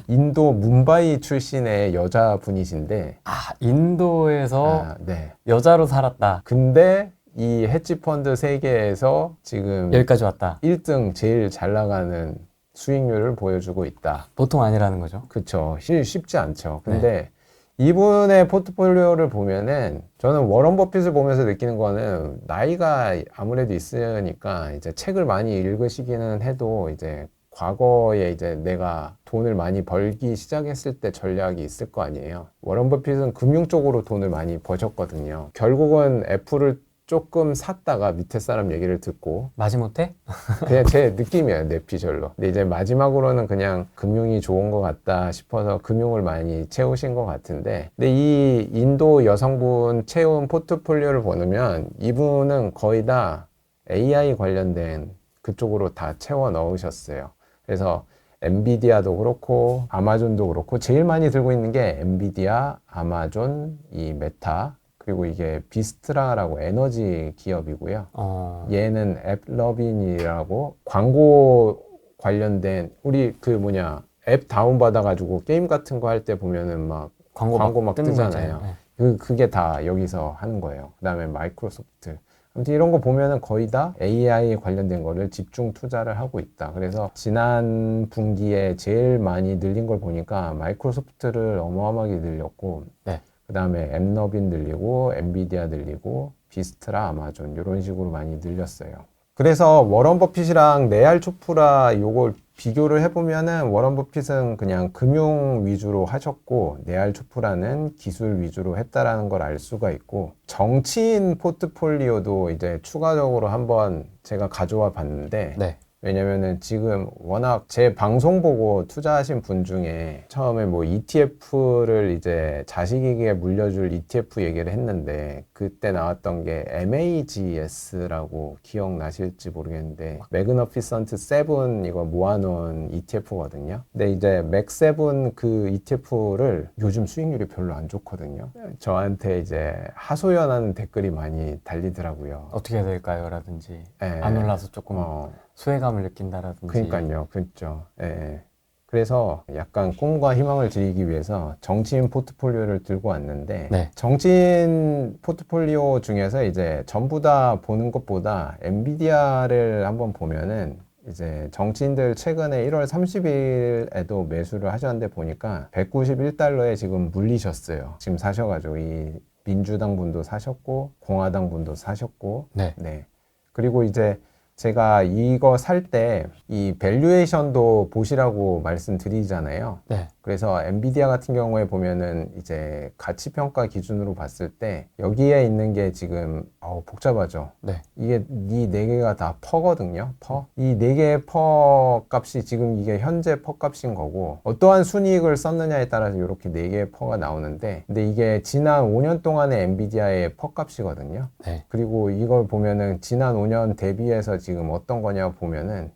Speaker 1: 인도 뭄바이 출신의 여자분이신데
Speaker 2: 인도에서
Speaker 1: 네.
Speaker 2: 여자로 살았다.
Speaker 1: 근데 이 헤지펀드 세계에서 지금
Speaker 2: 여기까지 왔다.
Speaker 1: 1등 제일 잘 나가는 수익률을 보여주고 있다.
Speaker 2: 보통 아니라는 거죠.
Speaker 1: 그쵸. 쉽지 않죠. 근데 이분의 포트폴리오를 보면은 저는 워런 버핏을 보면서 느끼는 거는 나이가 아무래도 있으니까 이제 책을 많이 읽으시기는 해도 이제 과거에 이제 내가 돈을 많이 벌기 시작했을 때 전략이 있을 거 아니에요. 워런 버핏은 금융 쪽으로 돈을 많이 버셨거든요. 결국은 애플을 조금 샀다가 밑에 사람 얘기를 듣고
Speaker 2: 마지못해?
Speaker 1: 그냥 제 느낌이에요. 내 비주얼로. 근데 이제 마지막으로는 그냥 금융이 좋은 것 같다 싶어서 금융을 많이 채우신 것 같은데, 근데 이 인도 여성분 채운 포트폴리오를 보면 이분은 거의 다 AI 관련된 그쪽으로 다 채워 넣으셨어요. 그래서 엔비디아도 그렇고 아마존도 그렇고 제일 많이 들고 있는 게 엔비디아, 아마존, 이 메타, 그리고 이게 비스트라라고 에너지 기업이고요. 얘는 앱러빈이라고 광고 관련된 우리 그 뭐냐 앱 다운 받아가지고 게임 같은 거 할 때 보면은 막 광고 막
Speaker 2: 뜨는
Speaker 1: 뜨잖아요.
Speaker 2: 거잖아요. 네.
Speaker 1: 그게 다 여기서 하는 거예요. 그다음에 마이크로소프트. 아무튼 이런 거 보면은 거의 다 AI 관련된 거를 집중 투자를 하고 있다. 그래서 지난 분기에 제일 많이 늘린 걸 보니까 마이크로소프트를 어마어마하게 늘렸고,
Speaker 2: 네.
Speaker 1: 그 다음에 앱너빈 늘리고, 엔비디아 늘리고, 비스트라, 아마존 이런 식으로 많이 늘렸어요. 그래서 워런 버핏이랑 레알 초프라 요걸 비교를 해보면은 워런 버핏은 그냥 금융 위주로 하셨고 레알 초프라는 기술 위주로 했다라는 걸 알 수가 있고, 정치인 포트폴리오도 이제 추가적으로 한번 제가 가져와 봤는데,
Speaker 2: 네.
Speaker 1: 왜냐면은 지금 워낙 제 방송 보고 투자하신 분 중에 처음에 뭐 ETF를 이제 자식에게 물려줄 ETF 얘기를 했는데, 그때 나왔던 게 MAGS라고 기억나실지 모르겠는데 매그너피선트 7 이거 모아놓은 ETF거든요. 근데 이제 맥7 그 ETF를 요즘 수익률이 별로 안 좋거든요. 저한테 이제 하소연하는 댓글이 많이 달리더라고요.
Speaker 2: 어떻게 해야 될까요? 라든지
Speaker 1: 예.
Speaker 2: 안 올라서 조금 소외감을 느낀다라든지.
Speaker 1: 그러니까요. 그렇죠. 예. 그래서 약간 꿈과 희망을 드리기 위해서 정치인 포트폴리오를 들고 왔는데,
Speaker 2: 네.
Speaker 1: 정치인 포트폴리오 중에서 이제 전부 다 보는 것보다 엔비디아를 한번 보면은 이제 정치인들 최근에 1월 30일에도 매수를 하셨는데 보니까 191달러에 지금 물리셨어요. 지금 사셔가지고 이 민주당 분도 사셨고 공화당 분도 사셨고.
Speaker 2: 네.
Speaker 1: 네. 그리고 이제 제가 이거 살 때 이 밸류에이션도 보시라고 말씀드리잖아요.
Speaker 2: 네.
Speaker 1: 그래서 엔비디아 같은 경우에 보면은 이제 가치 평가 기준으로 봤을 때 여기에 있는 게 지금 복잡하죠.
Speaker 2: 네.
Speaker 1: 이게 이 네 개가 다 퍼거든요. 퍼. 이 네 개의 퍼 값이 지금 이게 현재 퍼 값인 거고, 어떠한 순이익을 썼느냐에 따라서 이렇게 네 개의 퍼가 나오는데, 근데 이게 지난 5년 동안의 엔비디아의 퍼 값이거든요.
Speaker 2: 네.
Speaker 1: 그리고 이걸 보면은 지난 5년 대비해서 지금 어떤 거냐 보면은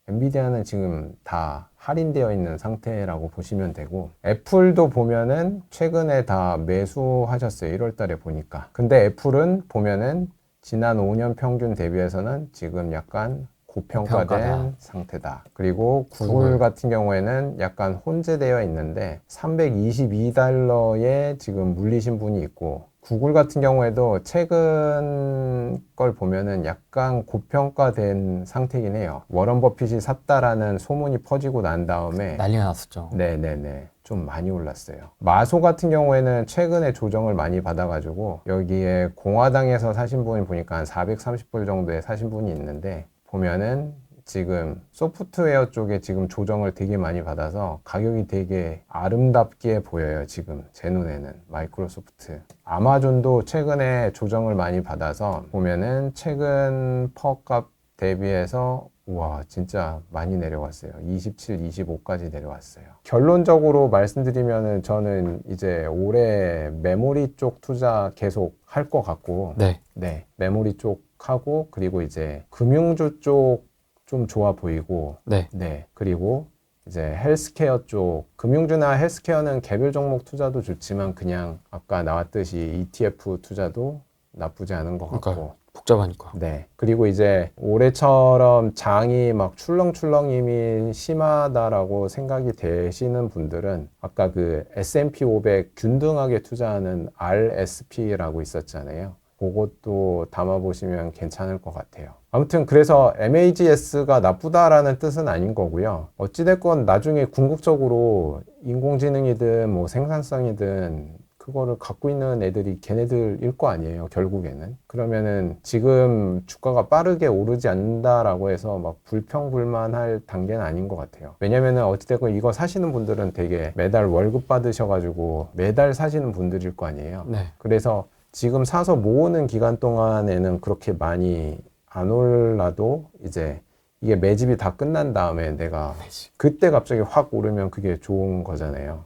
Speaker 1: 엔비디아는 지금 다 할인되어 있는 상태라고 보시면 되고, 애플도 보면은 최근에 다 매수하셨어요. 1월 달에 보니까. 근데 애플은 보면은 지난 5년 평균 대비해서는 지금 약간 고평가된
Speaker 2: 고평가다.
Speaker 1: 상태다. 그리고 구글 같은 경우에는 약간 혼재되어 있는데 322달러에 지금 물리신 분이 있고, 구글 같은 경우에도 최근 걸 보면은 약간 고평가된 상태이긴 해요. 워런 버핏이 샀다라는 소문이 퍼지고 난 다음에
Speaker 2: 난리가 났었죠.
Speaker 1: 네네네. 좀 많이 올랐어요. 마소 같은 경우에는 최근에 조정을 많이 받아가지고 여기에 공화당에서 사신 분이 보니까 한 430불 정도에 사신 분이 있는데, 보면은 지금 소프트웨어 쪽에 지금 조정을 되게 많이 받아서 가격이 되게 아름답게 보여요. 지금 제 눈에는. 마이크로소프트. 아마존도 최근에 조정을 많이 받아서 보면은 최근 퍼값 대비해서 우와 진짜 많이 내려왔어요. 27, 25까지 내려왔어요. 결론적으로 말씀드리면은 저는 이제 올해 메모리 쪽 투자 계속 할 것 같고,
Speaker 2: 네.
Speaker 1: 네, 메모리 쪽 하고, 그리고 이제 금융주 쪽 좀 좋아 보이고,
Speaker 2: 네.
Speaker 1: 네, 그리고 이제 헬스케어 쪽, 금융주나 헬스케어는 개별 종목 투자도 좋지만 그냥 아까 나왔듯이 ETF 투자도 나쁘지 않은 것 같고.
Speaker 2: 그러니까 복잡하니까.
Speaker 1: 네. 그리고 이제 올해처럼 장이 막 출렁출렁임이 심하다라고 생각이 되시는 분들은 아까 그 S&P 500 균등하게 투자하는 RSP라고 있었잖아요. 그것도 담아보시면 괜찮을 것 같아요. 아무튼 그래서 MAGS가 나쁘다라는 뜻은 아닌 거고요. 어찌됐건 나중에 궁극적으로 인공지능이든 뭐 생산성이든 그거를 갖고 있는 애들이 걔네들일 거 아니에요, 결국에는. 그러면은 지금 주가가 빠르게 오르지 않는다라고 해서 막 불평불만할 단계는 아닌 것 같아요. 왜냐면은 어찌됐건 이거 사시는 분들은 되게 매달 월급 받으셔가지고 매달 사시는 분들일 거 아니에요.
Speaker 2: 네.
Speaker 1: 그래서 지금 사서 모으는 기간 동안에는 그렇게 많이 안 올라도 이제 이게 매집이 다 끝난 다음에 내가 그때 갑자기 확 오르면 그게 좋은 거잖아요.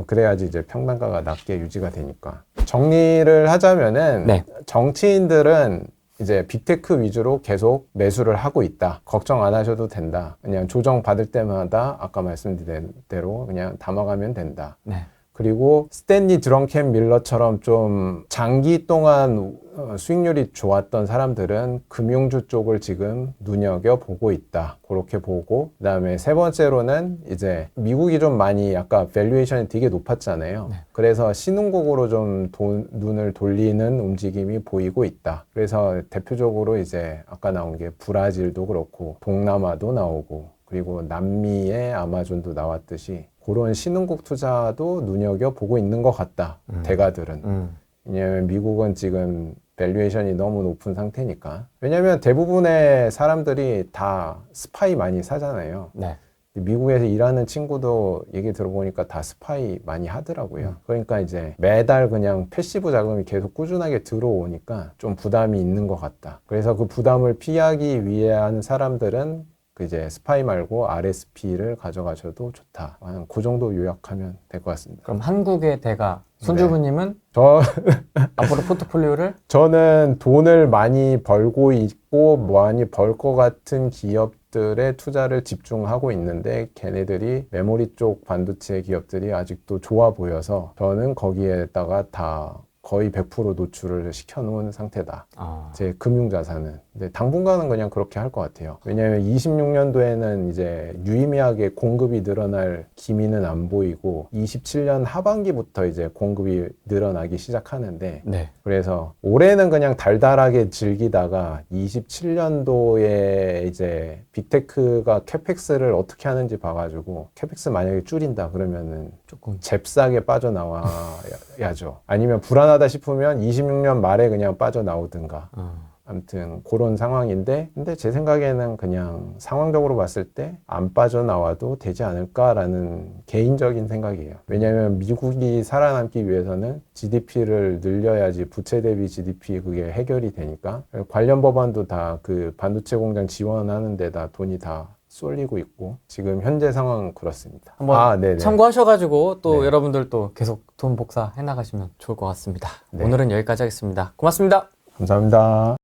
Speaker 1: 그래야지 이제 평단가가 낮게 유지가 되니까. 정리를 하자면은
Speaker 2: 네.
Speaker 1: 정치인들은 이제 빅테크 위주로 계속 매수를 하고 있다. 걱정 안 하셔도 된다. 그냥 조정 받을 때마다 아까 말씀드린 대로 그냥 담아가면 된다.
Speaker 2: 네.
Speaker 1: 그리고 스탠리 드렁켄 밀러처럼 좀 장기 동안 수익률이 좋았던 사람들은 금융주 쪽을 지금 눈여겨보고 있다. 그렇게 보고 그다음에 세 번째로는 이제 미국이 좀 많이 아까 밸류에이션이 되게 높았잖아요.
Speaker 2: 네.
Speaker 1: 그래서 신흥국으로 좀 눈을 돌리는 움직임이 보이고 있다. 그래서 대표적으로 이제 아까 나온 게 브라질도 그렇고 동남아도 나오고 그리고 남미의 아마존도 나왔듯이 그런 신흥국 투자도 눈여겨보고 있는 것 같다. 대가들은. 왜냐하면 미국은 지금 밸류에이션이 너무 높은 상태니까. 왜냐하면 대부분의 사람들이 다 스파이 많이 사잖아요.
Speaker 2: 네.
Speaker 1: 미국에서 일하는 친구도 얘기 들어보니까 다 스파이 많이 하더라고요. 그러니까 이제 매달 그냥 패시브 자금이 계속 꾸준하게 들어오니까 좀 부담이 있는 것 같다. 그래서 그 부담을 피하기 위한 사람들은 그 이제 스파이 말고 RSP를 가져가셔도 좋다. 그 정도 요약하면 될 것 같습니다.
Speaker 2: 그럼 한국의 대가 손주부님은 앞으로 포트폴리오를
Speaker 1: 저는 돈을 많이 벌고 있고 많이 벌 것 같은 기업들의 투자를 집중하고 있는데 걔네들이 메모리 쪽 반도체 기업들이 아직도 좋아 보여서 저는 거기에다가 다 거의 100% 노출을 시켜놓은 상태다. 제 금융자산은. 근데 당분간은 그냥 그렇게 할 것 같아요. 왜냐하면 26년도에는 이제 유의미하게 공급이 늘어날 기미는 안 보이고 27년 하반기부터 이제 공급이 늘어나기 시작하는데
Speaker 2: 네.
Speaker 1: 그래서 올해는 그냥 달달하게 즐기다가 27년도에 이제 빅테크가 캐펙스를 어떻게 하는지 봐가지고 캐펙스 만약에 줄인다 그러면은
Speaker 2: 조금
Speaker 1: 잽싸게 빠져나와야죠. 아니면 불안하다 싶으면 26년 말에 그냥 빠져나오든가. 아무튼 그런 상황인데 근데 제 생각에는 그냥 상황적으로 봤을 때 안 빠져나와도 되지 않을까라는 개인적인 생각이에요. 왜냐하면 미국이 살아남기 위해서는 GDP를 늘려야지 부채 대비 GDP 그게 해결이 되니까 관련 법안도 다 그 반도체 공장 지원하는 데다 돈이 다 쏠리고 있고 지금 현재 상황은 그렇습니다.
Speaker 2: 한번
Speaker 1: 네네.
Speaker 2: 참고하셔가지고 또
Speaker 1: 네.
Speaker 2: 여러분들도 계속 돈 복사해 나가시면 좋을 것 같습니다.
Speaker 1: 네.
Speaker 2: 오늘은 여기까지 하겠습니다. 고맙습니다.
Speaker 1: 감사합니다.